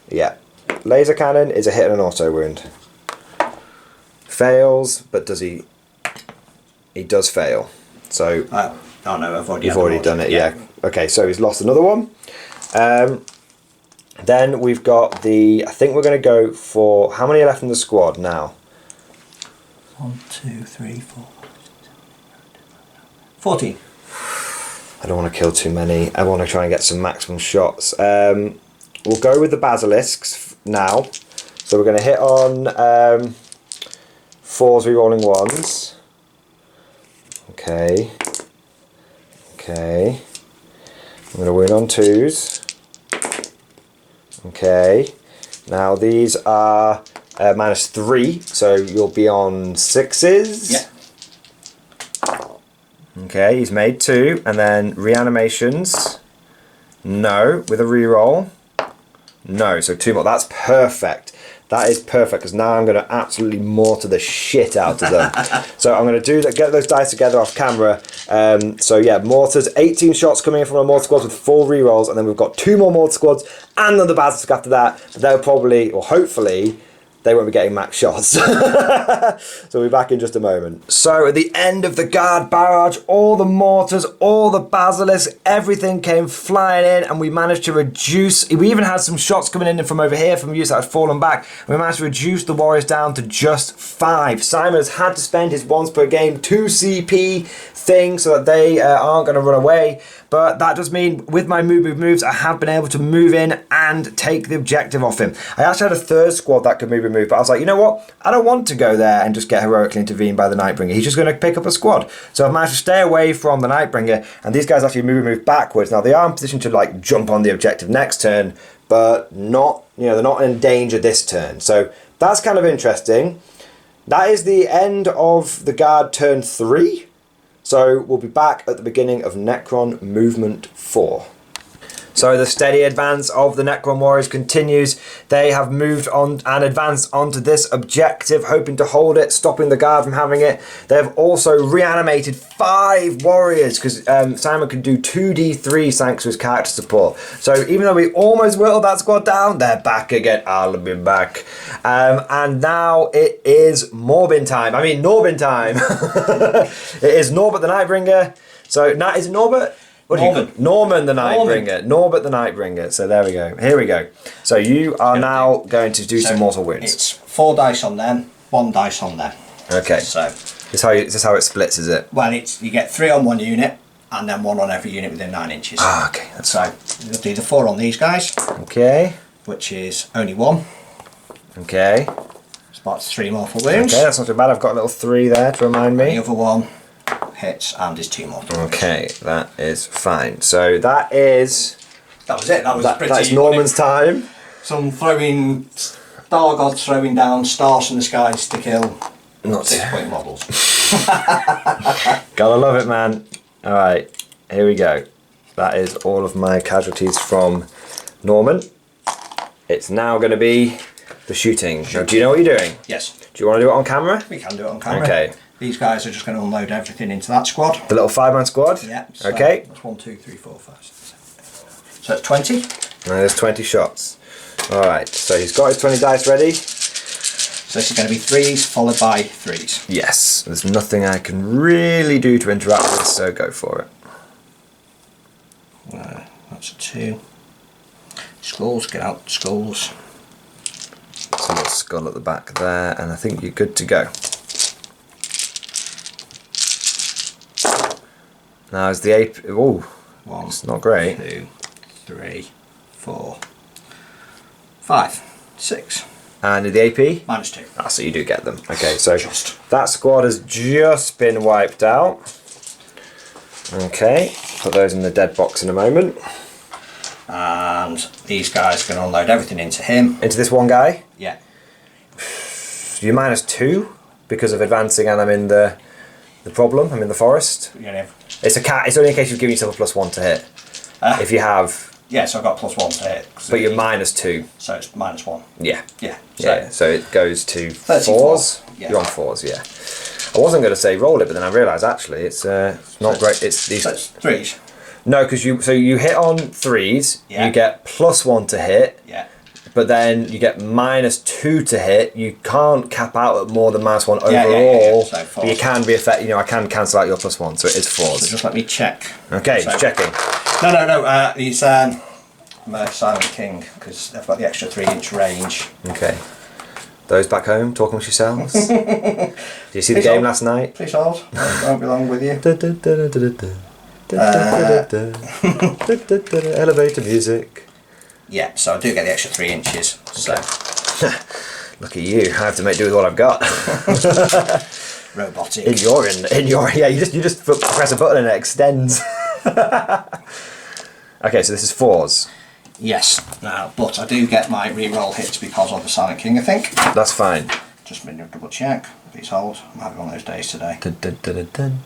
Yeah. Laser cannon is a hit and an auto wound. Fails, but does he... He does fail. So... Oh no, I've already You've already done it, yeah. Okay, so he's lost another one. Then we've got I think we're going to go for... How many are left in the squad now? 1, 2, 3, 4, 14. I don't want to kill too many. I want to try and get some maximum shots. We'll go with the basilisks now. So we're going to hit on 4s, rerolling 1s. Okay. Okay. I'm going to wound on 2s. Okay. Now these are -3, so you'll be on 6s. Yeah. Okay, he's made 2, and then reanimations. No, with a reroll. No, so 2 more. That's perfect. That is perfect, because now I'm going to absolutely mortar the shit out of them. So I'm going to do that. Get those dice together off camera. So yeah, mortars. 18 shots coming in from our mortar squads with 4 rerolls, and then we've got 2 more mortar squads, and then the basilisk after that. They'll probably, or hopefully, they won't be getting max shots. So we'll be back in just a moment. So at the end of the guard barrage, all the mortars, all the basilisks, everything came flying in, and we managed to reduce. We even had some shots coming in from over here from units that had fallen back. We managed to reduce the warriors down to just 5. Simon has had to spend his once per game 2 CP thing so that they aren't going to run away. But that does mean with my moves, I have been able to move in and take the objective off him. I actually had a third squad that could move, but I was like, you know what? I don't want to go there and just get heroically intervened by the Nightbringer. He's just going to pick up a squad. So I've managed to stay away from the Nightbringer, and these guys actually move backwards. Now they are in position to like jump on the objective next turn, but not, they're not in danger this turn. So that's kind of interesting. That is the end of the guard turn 3. So we'll be back at the beginning of Necron movement 4. So the steady advance of the Necron warriors continues. They have moved on and advanced onto this objective, hoping to hold it, stopping the guard from having it. They have also reanimated 5 warriors, because Simon can do 2d3 thanks to his character support. So even though we almost whittled that squad down, they're back again. I'll be back. And now it is Norbin time. It is Norbert the Nightbringer. So is it Norbert? Norman the Nightbringer. Norbert the Nightbringer. So there we go. Here we go. So you are now going to do some mortal wounds. It's 4 dice on them, 1 dice on them. Okay. So this is how it splits, is it? Well, you get 3 on one unit, and then 1 on every unit within 9 inches. Ah, okay. So you'll do the 4 on these guys. Okay. Which is only 1. Okay. It's about 3 mortal wounds. Okay, that's not too bad. I've got a little 3 there to remind me. And the other one hits and is 2 mortal wounds. Okay, that is fine. So that is... That was it. That was pretty... That's Norman's time. Some throwing... Star gods throwing down stars from the skies to kill... Not 6-point models. Gotta love it, man. Alright, here we go. That is all of my casualties from Norman. It's now going to be the shooting. Now, do you know what you're doing? Yes. Do you want to do it on camera? We can do it on camera. Okay. These guys are just going to unload everything into that squad. The little 5-man squad? Yeah. So okay. That's 1, 2, 3, 4, 5, 6, 7. So it's 20. And there's 20 shots. Alright, so he's got his 20 dice ready. So this is going to be 3s followed by 3s. Yes. There's nothing I can really do to interrupt this, so go for it. That's a 2. Skulls, get out skulls. There's a little skull at the back there, and I think you're good to go. Now is the ape. Oh, 1, it's not great. 2, 3, 4, 5, 6. And the AP? -2. Ah, so you do get them. Okay, so that squad has just been wiped out. Okay, put those in the dead box in a moment. And these guys can unload everything into him. Into this one guy? Yeah. You're -2 because of advancing, and I'm in the problem. I'm in the forest. Yeah. It's only in case you're giving yourself a +1 to hit. If you have. Yeah, so I've got +1 to hit. But you're -2. So it's -1. Yeah. Yeah. Yeah. So it goes to 34. 4s. Yeah. You're on 4s. Yeah. I wasn't going to say roll it, but then I realised actually it's not great. It's these. So it's 3s. No, because you hit on 3s. Yeah. You get +1 to hit. Yeah. But then you get -2 to hit. You can't cap out at more than -1 overall. Yeah. So but you can be effective. I can cancel out your +1, so it is 4s. So just let me check. Okay, so, just checking. No. He's Silent King because they've got the extra 3-inch range. Okay. Those back home talking with yourselves. Did you see the game last night? Please hold. I won't be long with you. Elevator music. Yeah, so I do get the extra 3 inches. So look at you. I have to make do with what I've got. robotic. You just press a button and it extends. Okay, so this is 4s. Yes. Now, but I do get my reroll hits because of the Silent King, I think. That's fine. Just a minute, double check. Please hold. I'm having one of those days today. Dun, dun, dun, dun, dun.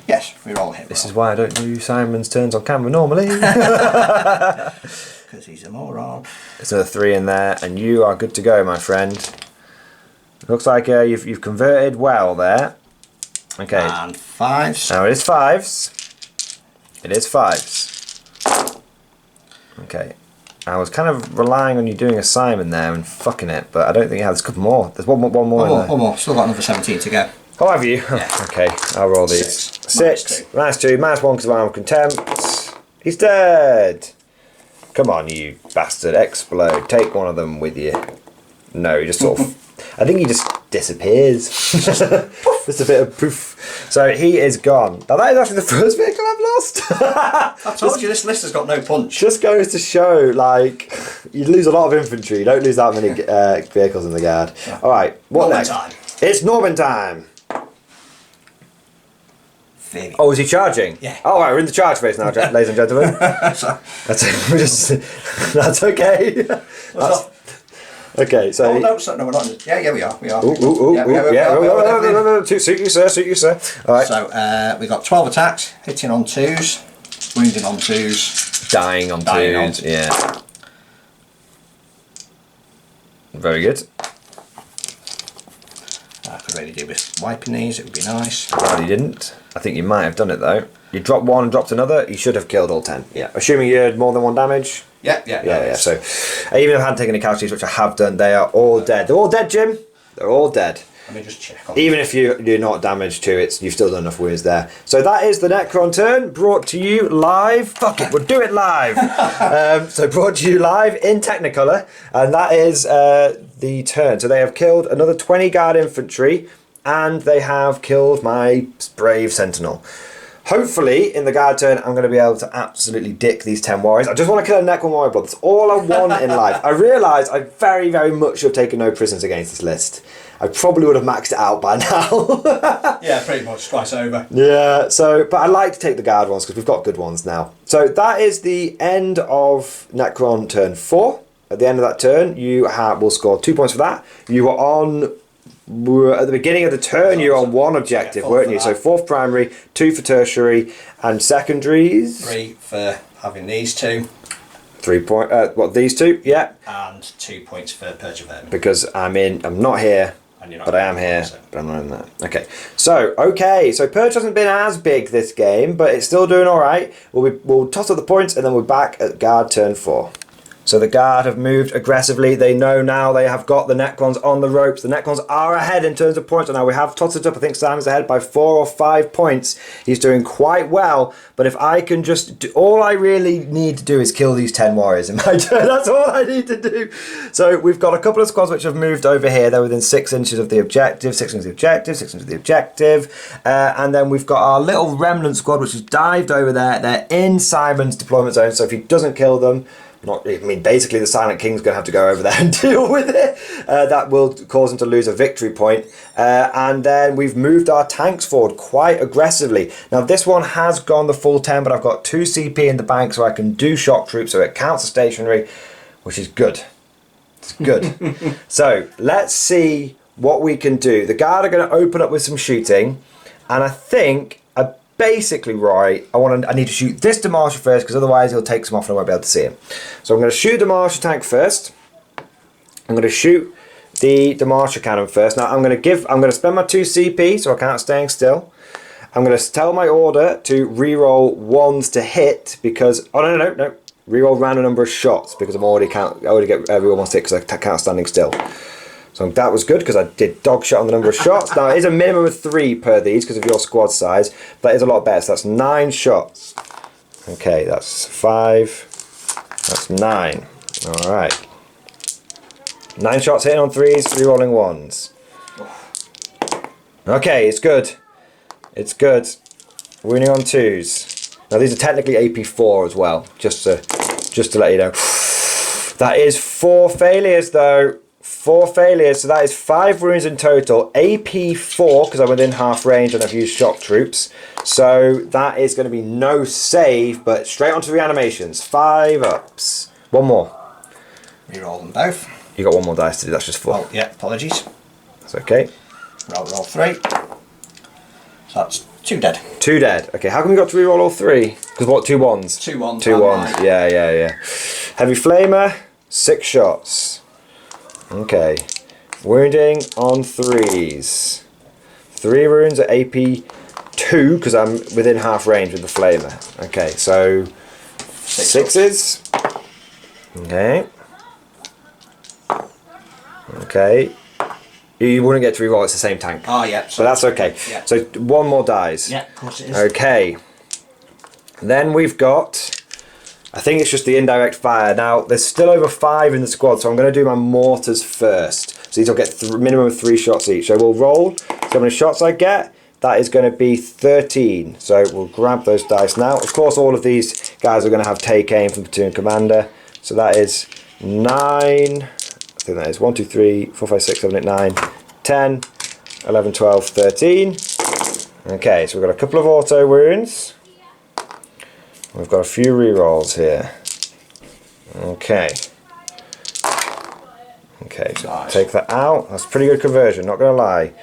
Yes, reroll hit. This is why I don't do Simon's turns on camera normally. Because he's a moron. There's a 3 in there, and you are good to go, my friend. Looks like you've converted well there. Okay. And 5s. Now it is 5s. It is 5s. Okay. I was kind of relying on you doing a Simon there and fucking it, but I don't think you have. There's a couple more. There's one more in there. One more. Still got another 17 to go. Oh, have you? Yeah. Okay, I'll roll these. 6. -2. -1 because of arm contempt. He's dead. Come on, you bastard. Explode. Take one of them with you. No, he just sort of... I think he just disappears. Just a bit of poof. So he is gone. Now that is actually the first vehicle I've lost. I told you this list has got no punch. Just goes to show, like, you lose a lot of infantry. You don't lose that many vehicles in the guard. All right, what Norman next? time. It's Norman time. Maybe. Oh, is he charging? Yeah. Oh, right, we're in the charge phase now, ladies and gentlemen. That's okay. Okay, so... Oh, no, we're not. Yeah, we are. We are. Suit you, sir. All right. So, we got 12 attacks, hitting on 2s, wounding on 2s. Dying on 2s, yeah. Very good. I could really do with wiping these, it would be nice. Glad he didn't. I think you might have done it though. You dropped one and dropped another, you should have killed all 10. Yeah. Assuming you had more than 1 damage. Yeah. So, even if I hadn't taken any casualties, which I have done, they are all dead. They're all dead, Jim. They're all dead. Let me just check on Even if you do not damage to it, you've still done enough wounds there. So that is the Necron turn, brought to you live. Fuck it, we'll do it live. So brought to you live in Technicolor, and that is the turn. So they have killed another 20 guard infantry, and they have killed my brave sentinel. Hopefully, in the guard turn, I'm going to be able to absolutely dick these 10 warriors. I just want to kill a Necron warrior, but that's all I want in life. I realise I very, very much should have taken no prisoners against this list. I probably would have maxed it out by now. Yeah, pretty much twice over. Yeah, so, but I like to take the guard ones because we've got good ones now. So that is the end of Necron turn 4. At the end of that turn, you will score 2 points for that. You were on... At the beginning of the turn, you were on 1 objective, weren't you? So 4th primary, 2 for tertiary, and secondaries. 3 for having these 2. 3 point. These 2? Yeah. And 2 points for Purge of Vermin. Because I'm not here, but I am here, but I'm not in that. Okay. So Purge hasn't been as big this game, but it's still doing all right. We'll toss up the points, and then we're back at guard turn 4. So the guard have moved aggressively. They know now they have got the Necrons on the ropes. The Necrons are ahead in terms of points. And now we have tossed it up. I think Simon's ahead by 4 or 5 points. He's doing quite well. But if I can just do, all I really need to do is kill these 10 warriors in my turn. That's all I need to do. So we've got a couple of squads which have moved over here. They're within 6 inches of the objective, 6 inches of the objective, 6 inches of the objective. And then we've got our little remnant squad which has dived over there. They're in Simon's deployment zone. So if he doesn't kill them, basically the Silent King's going to have to go over there and deal with it. That will cause him to lose a victory point. And then we've moved our tanks forward quite aggressively. Now this one has gone the full 10, but I've got 2 CP in the bank so I can do shock troops, so it counts as stationary, which is good. It's good. So let's see what we can do. The guard are going to open up with some shooting, and I think... Basically, Roy, I need to shoot this Demarcher first because otherwise he'll take some off and I won't be able to see him. So I'm going to shoot the Demarcher tank first. I'm going to shoot the Demarcher cannon first. Now I'm going to spend my 2 CP so I can't staying still. I'm going to tell my order to reroll 1s to hit because no. Reroll random number of shots because I already get everyone 1 hit because I can't standing still. So that was good because I did dog shot on the number of shots. Now it is a minimum of 3 per these because of your squad size. That is a lot better. So that's 9 shots. Okay, that's 5. That's 9. All right. 9 shots hitting on 3s, 3 rolling 1s. Okay, it's good. It's good. Winning on 2s. Now these are technically AP4 as well. Just to let you know. That is 4 failures though. 4 failures, so that is 5 wounds in total. AP4 because I'm within half range and I've used shock troops. So that is going to be no save, but straight onto reanimations. 5 ups. 1 more. Reroll them both. You got 1 more dice to do. That's just 4. Oh, yeah, apologies. That's okay. Roll 3. So that's 2 dead. 2 dead. Okay, how come we got to reroll all 3? Because what? 2 1s. 2 1s. 2 1s. Yeah. Heavy flamer. 6 shots. Okay, wounding on 3s. 3 wounds at AP2 because I'm within half range with the flamer. Okay, so 6s. Okay. Okay. You wouldn't get to reroll, it's the same tank. Oh, yeah. So that's okay. Yeah. So one more dies. Yeah, of course it is. Okay. Then we've got, I think it's just the indirect fire. Now, there's still over 5 in the squad, so I'm going to do my mortars first. So these will get minimum of 3 shots each. So we'll roll. So how many shots I get? That is going to be 13. So we'll grab those dice now. Of course, all of these guys are going to have take aim from platoon commander. So that is 9. I think that is 1, 2, 3, 4, 5, 6, 7, 8, 9, 10, 11, 12, 13. Okay, so we've got a couple of auto wounds. We've got a few rerolls here. Okay. Okay, so nice. Take that out. That's a pretty good conversion, not going to lie.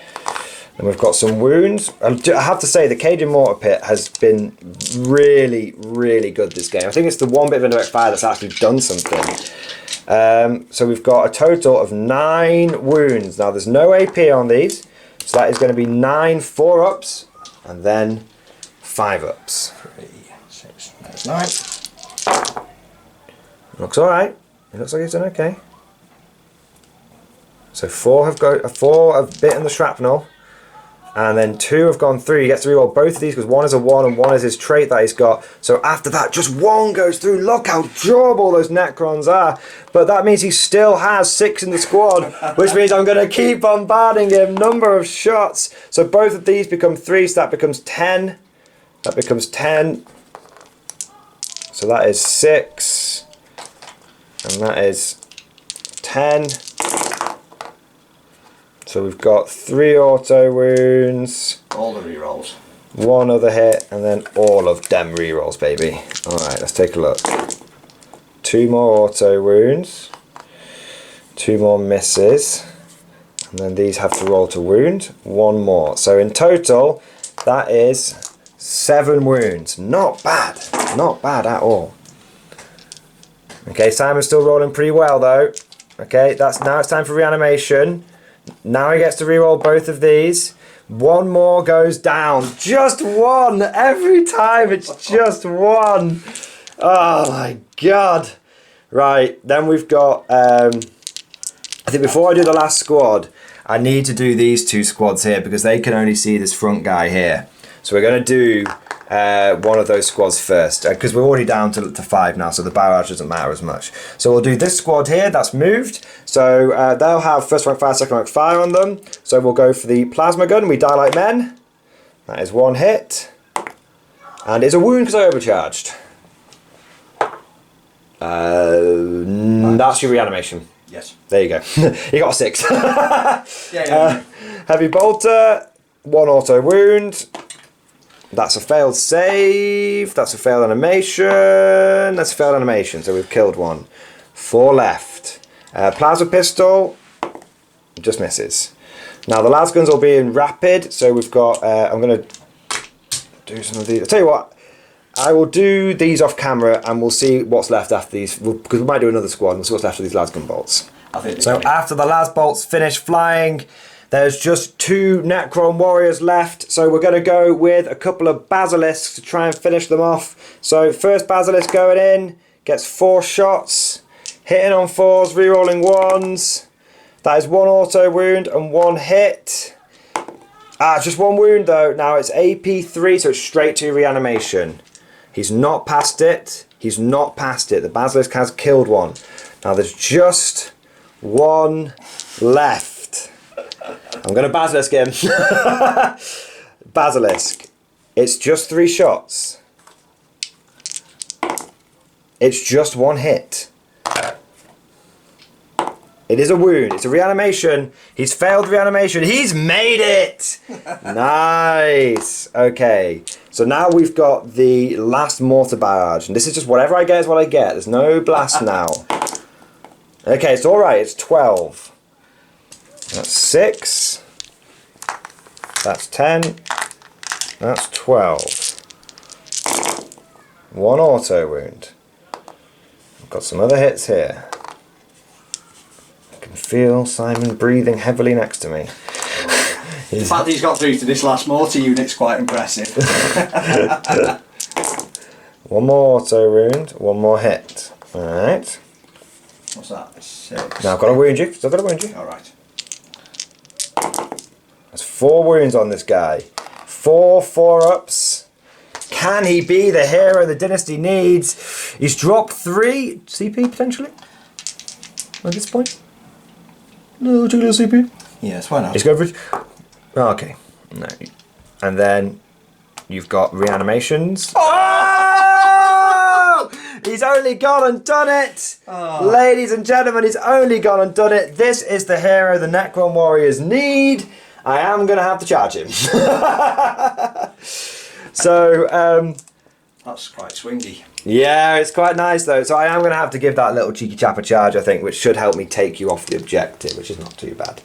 And we've got some wounds. I have to say, the Cajun Mortar Pit has been really, really good this game. I think it's the one bit of indirect fire that's actually done something. So we've got a total of 9 wounds. Now, there's no AP on these, so that is going to be 9 4-ups, and then 5-ups. 3, 6, that's 9. Looks alright. It looks like he's done okay. So 4 have bitten the shrapnel. And then 2 have gone through. He gets to reroll both of these because 1 is a 1 and 1 is his trait that he's got. So after that, just 1 goes through. Look how durable those Necrons are. But that means he still has 6 in the squad, which means I'm going to keep bombarding him. Number of shots. So both of these become 3, so that becomes 10. That becomes 10. So that is 6. And that is 10. So we've got 3 auto wounds. All the rerolls. 1 other hit, and then all of them rerolls, baby. Alright, let's take a look. 2 more auto wounds. 2 more misses. And then these have to roll to wound. 1 more. So in total, that is 7 wounds. Not bad. Not bad at all. Okay, Simon's still rolling pretty well though. Okay, now it's time for reanimation. Now he gets to reroll both of these. 1 more goes down. Just 1 every time. It's just 1. Oh my god. Right, then we've got I think before I do the last squad, I need to do these 2 squads here because they can only see this front guy here. So we're going to do one of those squads first because we're already down to 5 now, so the barrage doesn't matter as much. So we'll do this squad here, that's moved. So they'll have first rank fire, second rank fire on them. So we'll go for the plasma gun. We die like men. That is 1 hit. And it's a wound because I overcharged. That's your reanimation. Yes. There you go. You got a 6. Yeah. Heavy bolter, 1 auto wound. That's a failed save. That's a failed animation. That's a failed animation. So we've killed 1. 4 left. Plasma pistol. Just misses. Now the las guns will be in rapid. So we've got. I'm going to do some of these. I'll tell you what. I will do these off camera and we'll see what's left after these. Because we might do another squad and we'll see what's left of these las gun bolts. So after the las bolts finish flying, there's just 2 Necron warriors left, so we're going to go with a couple of basilisks to try and finish them off. So first basilisk going in, gets 4 shots, hitting on 4s, rerolling 1s. That is 1 auto wound and 1 hit. Just 1 wound though. Now it's AP 3, so it's straight to reanimation. He's not past it. He's not past it. The basilisk has killed 1. Now there's just 1 left. I'm going to basilisk him. Basilisk. It's just 3 shots. It's just 1 hit. It is a wound. It's a reanimation. He's failed reanimation. He's made it! Nice. Okay. So now we've got the last mortar barrage. And this is just whatever I get is what I get. There's no blast now. Okay, it's alright. It's 12. That's 6. That's 10. That's 12. 1 auto wound. I've got some other hits here. I can feel Simon breathing heavily next to me. The fact that he's got through to this last mortar unit's quite impressive. 1 more auto wound, 1 more hit. Alright. What's that? 6. Now I've got to wound you. Still got to wound you. Alright. There's 4 wounds on this guy. 4 4-ups. Can he be the hero the dynasty needs? He's dropped 3 CP potentially at this point. No, take a little CP. Yes, why not? He's going for. Oh, okay. No. And then you've got reanimations. Oh! He's only gone and done it! Oh. Ladies and gentlemen, he's only gone and done it. This is the hero the Necron warriors need. I am going to have to charge him. So, that's quite swingy. Yeah, it's quite nice though. So I am going to have to give that little cheeky chap a charge, I think, which should help me take you off the objective, which is not too bad.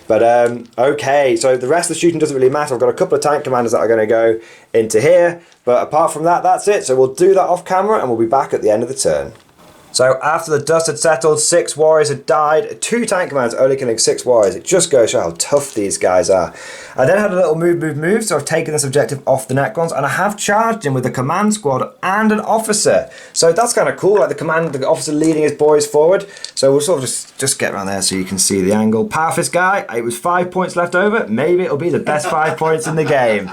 But okay, so the rest of the shooting doesn't really matter. I've got a couple of tank commanders that are going to go into here. But apart from that, that's it. So we'll do that off camera and we'll be back at the end of the turn. So after the dust had settled, 6 warriors had died, 2 tank commanders only killing 6 warriors. It just goes to show how tough these guys are. I then had a little move, so I've taken this objective off the Necrons and I have charged him with a command squad and an officer. So that's kind of cool, like the officer leading his boys forward. So we'll sort of just get around there so you can see the angle. Power Fist guy, it was 5 points left over. Maybe it'll be the best 5 points in the game.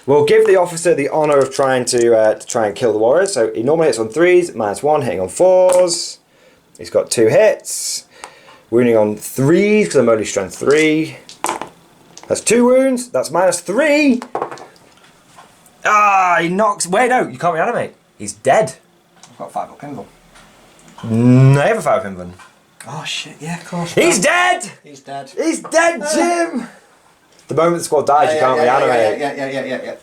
We'll give the officer the honour of trying to try and kill the warriors. So he normally hits on 3s, -1, hitting on 4s. He's got 2 hits. Wounding on 3s because I'm only strength 3. That's 2 wounds. That's -3. Ah, he knocks. Wait, no, you can't reanimate. He's dead. I've got 5 up pinball. No, I have a 5 pinball. Oh shit! Yeah, of course. He's dead. He's dead. He's dead, Jim. The moment the squad dies, you can't reanimate. Yeah.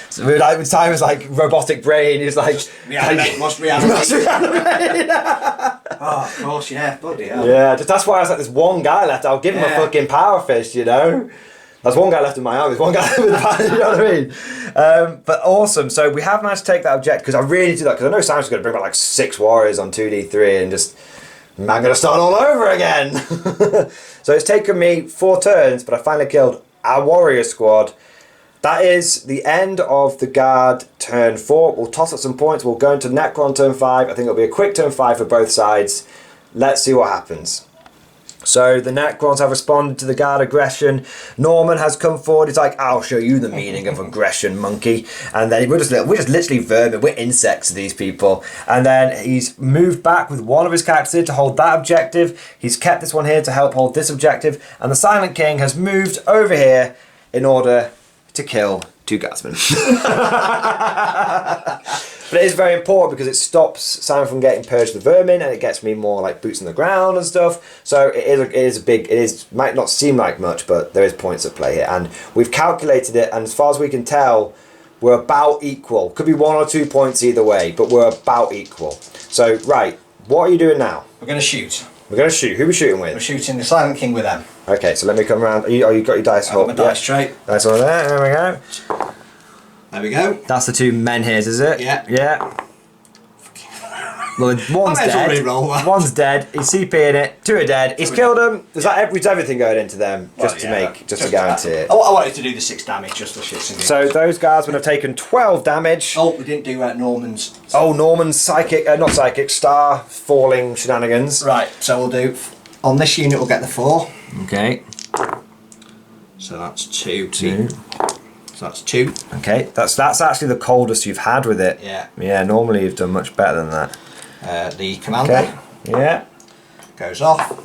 So time was like robotic brain. He was like, reanimate, must reanimate. Must reanimate. Oh, of course, yeah, bloody hell. Yeah, that's why I was like, there's one guy left. I'll give him a fucking power fist, you know. There's one guy left in my army. There's one guy left with the power, you know what I mean? But awesome. So we have managed to take that objective because I really need to do that because I know Sam's going to bring back like 6 warriors on 2d3 and just. I'm going to start all over again. So it's taken me 4 turns, but I finally killed our warrior squad. That is the end of the guard turn 4. We'll toss up some points. We'll go into Necron turn 5. I think it'll be a quick turn 5 for both sides. Let's see what happens. So the Necrons have responded to the guard aggression. Norman has come forward. He's like, I'll show you the meaning of aggression, monkey. And then we're just literally vermin. We're insects to these people. And then he's moved back with one of his characters here to hold that objective. He's kept this one here to help hold this objective. And the Silent King has moved over here in order to kill 2 guardsmen. But it is very important because it stops Simon from getting purged the vermin and it gets me more like boots on the ground and stuff. So it is a big, might not seem like much, but there is points at play here. And we've calculated it, and as far as we can tell, we're about equal. Could be 1 or 2 points either way, but we're about equal. So, right, what are you doing now? We're going to shoot. We're going to shoot. Who are we shooting with? We're shooting the Silent King with them. Okay, so let me come around. You got your dice hold. I've got my dice tray. Nice one there. There we go. There we go. That's the 2 men here, is it? Yeah. Yeah. Well, one's dead. One's dead. He's CPing it. 2 are dead. He's killed them. Is that everything going into them just to guarantee it? I wanted to do the 6 damage just for shits and giggles. So those guardsmen have taken 12 damage. Oh, we didn't do Norman's. Oh, Norman's psychic, not psychic, star falling shenanigans. Right. So we'll do on this unit. We'll get the 4. Okay. So that's 2. So that's 2. Okay. That's actually the coldest you've had with it. Yeah. Yeah. Normally you've done much better than that. The commander. Okay. Yeah. Goes off.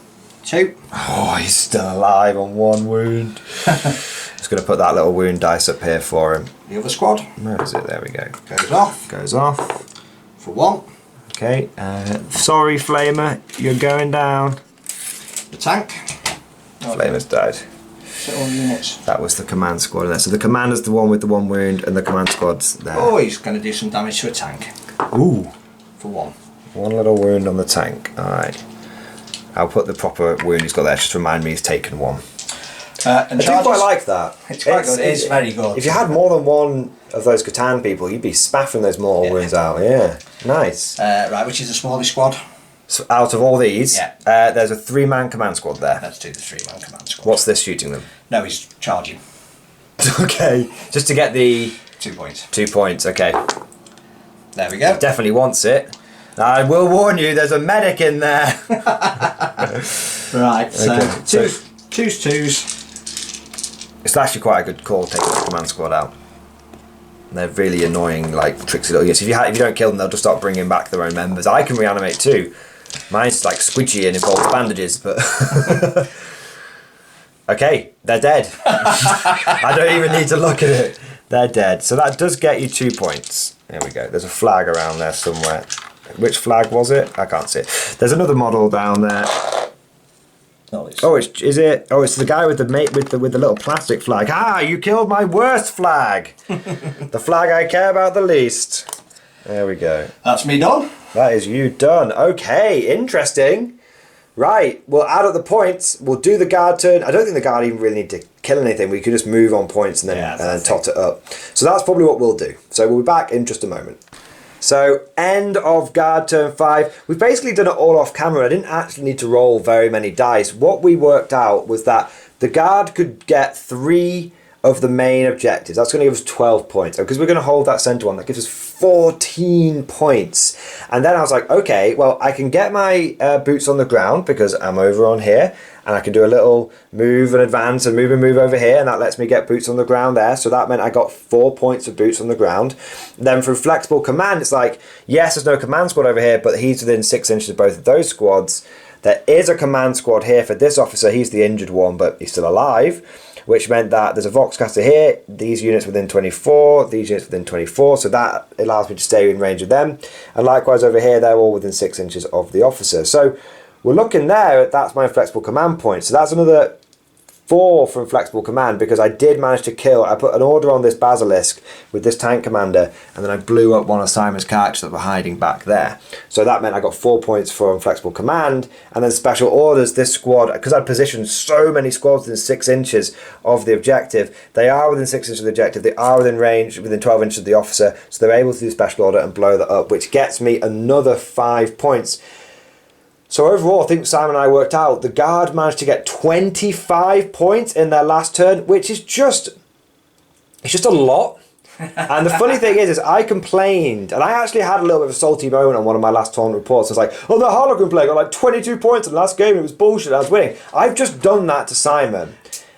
2. Oh, he's still alive on 1 wound. Just going to put that little wound dice up here for him. The other squad. Where is it? There we go. Goes off. Goes off. For 1. Okay. Sorry, Flamer. You're going down. The tank. Flamer's died. So all units. That was the command squad there. So the commander's the one with the 1 wound and the command squad's there. Oh, he's going to do some damage to a tank. Ooh. For 1. 1 little wound on the tank. Alright. I'll put the proper wound he's got there just to remind me he's taken 1. I do quite like that. It's quite good. It's very good. If you had more than 1 of those Catan people, you'd be spaffing those mortal wounds out. Yeah. Nice. Right, which is the smallest squad? So out of all these, there's a 3-man command squad there. Let's do the 3-man command squad. What's this shooting them? No, he's charging. Okay. Just to get the... 2 points. 2 points, okay. There we go. Definitely wants it. I will warn you, there's a medic in there. Right, so Okay, twos. It's actually quite a good call taking the command squad out. They're really annoying, like tricksy little units. If you don't kill them, they'll just start bringing back their own members. I can reanimate too. Mine's like squidgy and involves bandages, but okay, they're dead. I don't even need to look at it. They're dead. So that does get you 2 points. There we go. There's a flag around there somewhere. Which flag was it? I can't see it. There's another model down there. Is it? Oh, it's the guy with the little plastic flag. Ah, you killed my worst flag. The flag I care about the least. There we go. That's me done. That is you done. Okay, interesting. Right, we'll add up the points. We'll do the guard turn. I don't think the guard even really need to kill anything. We could just move on points and then tot it up. So that's probably what we'll do. So we'll be back in just a moment. So, end of guard turn 5. We've basically done it all off camera. I didn't actually need to roll very many dice. What we worked out was that the guard could get 3 of the main objectives. That's going to give us 12 points. Because we're going to hold that centre one. That gives us 14 points. And then I was like, okay, well, I can get my boots on the ground because I'm over on here. And I can do a little move and advance and move over here, and that lets me get boots on the ground there. So that meant I got 4 points of boots on the ground. Then through flexible command, it's like, yes, there's no command squad over here, but he's within 6 inches of both of those squads. There is a command squad here for this officer. He's the injured one, but he's still alive, which meant that there's a Voxcaster here, these units within 24, these units within 24, so that allows me to stay in range of them. And likewise over here, they're all within 6 inches of the officer. So we're looking there, that's my flexible command point. So that's another 4 from flexible command because I did manage to kill. I put an order on this Basilisk with this tank commander and then I blew up one of Simon's characters that were hiding back there. So that meant I got 4 points from flexible command, and then special orders, this squad, because I positioned so many squads within 6 inches of the objective, they are within 6 inches of the objective, they are within range, within 12 inches of the officer, so they're able to do special order and blow that up, which gets me another 5 points. So overall, I think Simon and I worked out, the guard managed to get 25 points in their last turn, which is it's just a lot. And the funny thing is I complained, and I actually had a little bit of a salty moment on one of my last tournament reports. I was like, oh, the Harlequin player got like 22 points in the last game, it was bullshit, I was winning. I've just done that to Simon.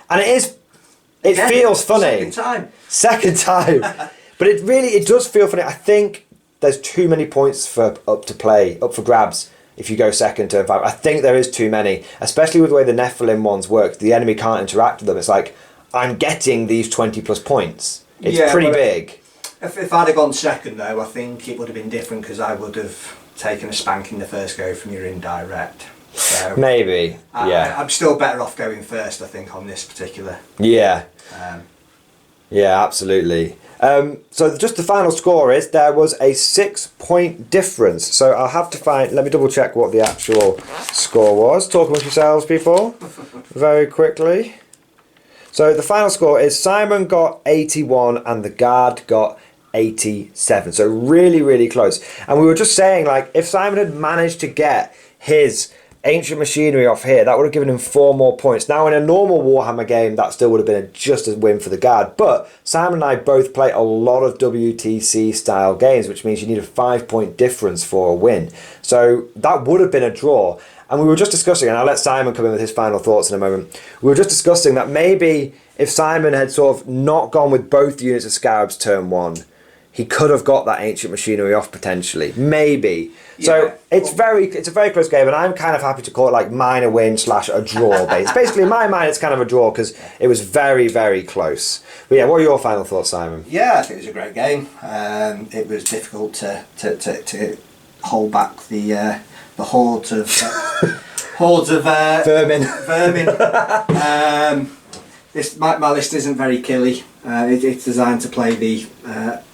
And it feels funny. Second time. But it does feel funny. I think there's too many points up for grabs. If you go second turn 5, I think there is too many, especially with the way the Nephilim ones work. The enemy can't interact with them. It's like, I'm getting these 20 plus points. It's pretty big. If I'd have gone second though, I think it would have been different because I would have taken a spanking the first go from your indirect. So maybe, yeah. I'm still better off going first, I think, on this particular. Yeah. Yeah, absolutely. So just the final score is there was a 6-point difference. So I'll have to let me double check what the actual score was. Talk amongst yourselves, people, very quickly. So the final score is Simon got 81 and the guard got 87. So really, really close. And we were just saying, like, if Simon had managed to get his ancient machinery off here, that would have given him 4 more points. Now in a normal Warhammer game, that still would have been just a win for the guard, but Simon and I both play a lot of WTC style games, which means you need a 5-point difference for a win. So that would have been a draw. And we were just discussing, and I'll let Simon come in with his final thoughts in a moment, we were just discussing that maybe if Simon had sort of not gone with both units of Scarabs turn 1, he could have got that ancient machinery off potentially, maybe. Yeah. So it's a very close game, and I'm kind of happy to call it like minor win / a draw. Basically, in my mind, it's kind of a draw because it was very, very close. But yeah, what are your final thoughts, Simon? Yeah, I think it was a great game. It was difficult to hold back the hordes of vermin. My list isn't very killy. It's designed to play the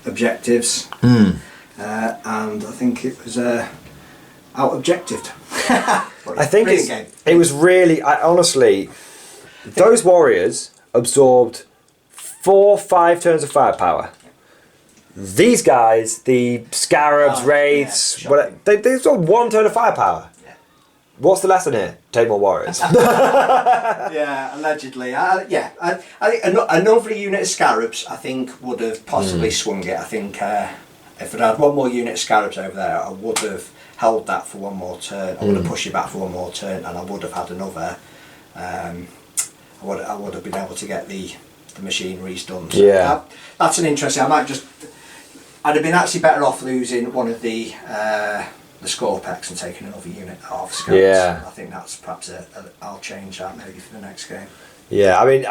objectives, and I think it was out objectived. I think it was really, honestly, those warriors absorbed 4-5 turns of firepower. These guys, the Scarabs, Wraiths, they absorbed 1 turn of firepower. What's the lesson here? Take more warriors. Yeah, allegedly. I think another unit of Scarabs, I think, would have possibly swung it. I think if I'd had 1 more unit of Scarabs over there, I would have held that for one more turn, I would have pushed you back for one more turn, and I would have had another. I would have been able to get the machineries done. So that's an interesting. I'd have been actually better off losing one of the score packs and taking another unit off scouts. Yeah. I think that's perhaps I'll change that maybe for the next game. Yeah, I mean,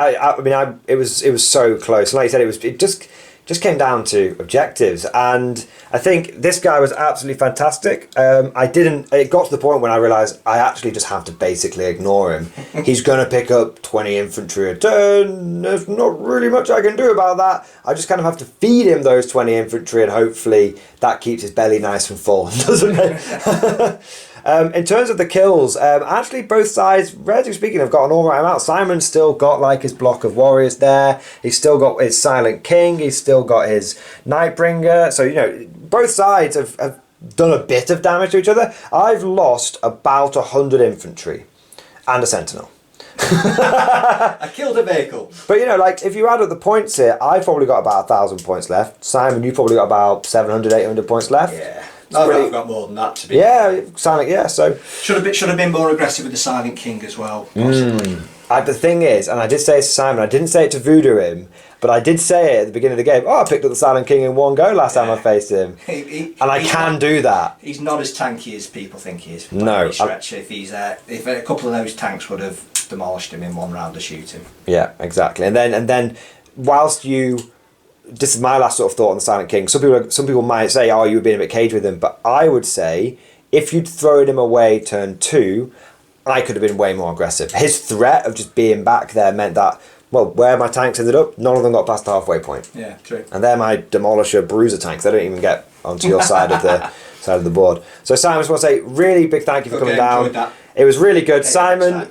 it was so close. Like you said, it just came down to objectives, and I think this guy was absolutely fantastic. It got to the point when I realised I actually just have to basically ignore him. He's going to pick up 20 infantry a turn. There's not really much I can do about that. I just kind of have to feed him those 20 infantry, and hopefully that keeps his belly nice and full, doesn't it? In terms of the kills, actually both sides, relatively speaking, have got an alright amount. Simon's still got like his block of warriors there. He's still got his Silent King. He's still got his Nightbringer. So, you know, both sides have done a bit of damage to each other. I've lost about 100 infantry and a sentinel. I killed a vehicle. But, you know, like, if you add up the points here, I've probably got about 1,000 points left. Simon, you've probably got about 700, 800 points left. Yeah. I've got more than that to be. Yeah, Silent. Yeah, so should have been more aggressive with the Silent King as well. Possibly. The thing is, and I did say it to Simon, I didn't say it to voodoo him, but I did say it at the beginning of the game. Oh, I picked up the Silent King in one go last time I faced him, and I can do that. He's not as tanky as people think he is. No, stretch. If a couple of those tanks would have demolished him in one round of shooting. Yeah, exactly. And then, whilst you. This is my last sort of thought on the Silent King. Some people might say, oh, you were being a bit cagey with him. But I would say, if you'd thrown him away turn 2, I could have been way more aggressive. His threat of just being back there meant that, well, where my tanks ended up, none of them got past the halfway point. Yeah, true. And they're my Demolisher Bruiser tanks. They don't even get onto your side of the board. So Simon, I just want to say, really big thank you for coming down. That. It was really good. Simon,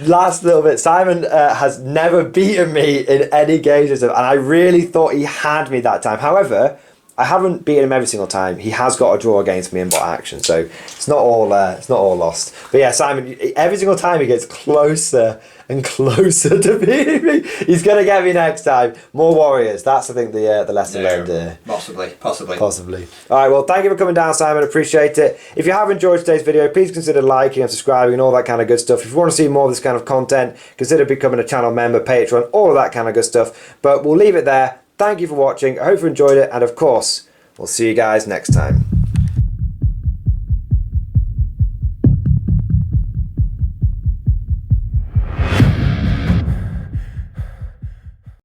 last little bit. Simon has never beaten me in any games, and I really thought he had me that time. However, I haven't beaten him every single time. He has got a draw against me in bot action, so it's not all lost. But yeah, Simon, every single time he gets closer and closer to beating me. He's gonna get me next time. More warriors. That's I think the lesson learned. Possibly. All right. Well, thank you for coming down, Simon. Appreciate it. If you have enjoyed today's video, please consider liking and subscribing and all that kind of good stuff. If you want to see more of this kind of content, consider becoming a channel member, Patreon, all of that kind of good stuff. But we'll leave it there. Thank you for watching. I hope you enjoyed it, and of course, we'll see you guys next time.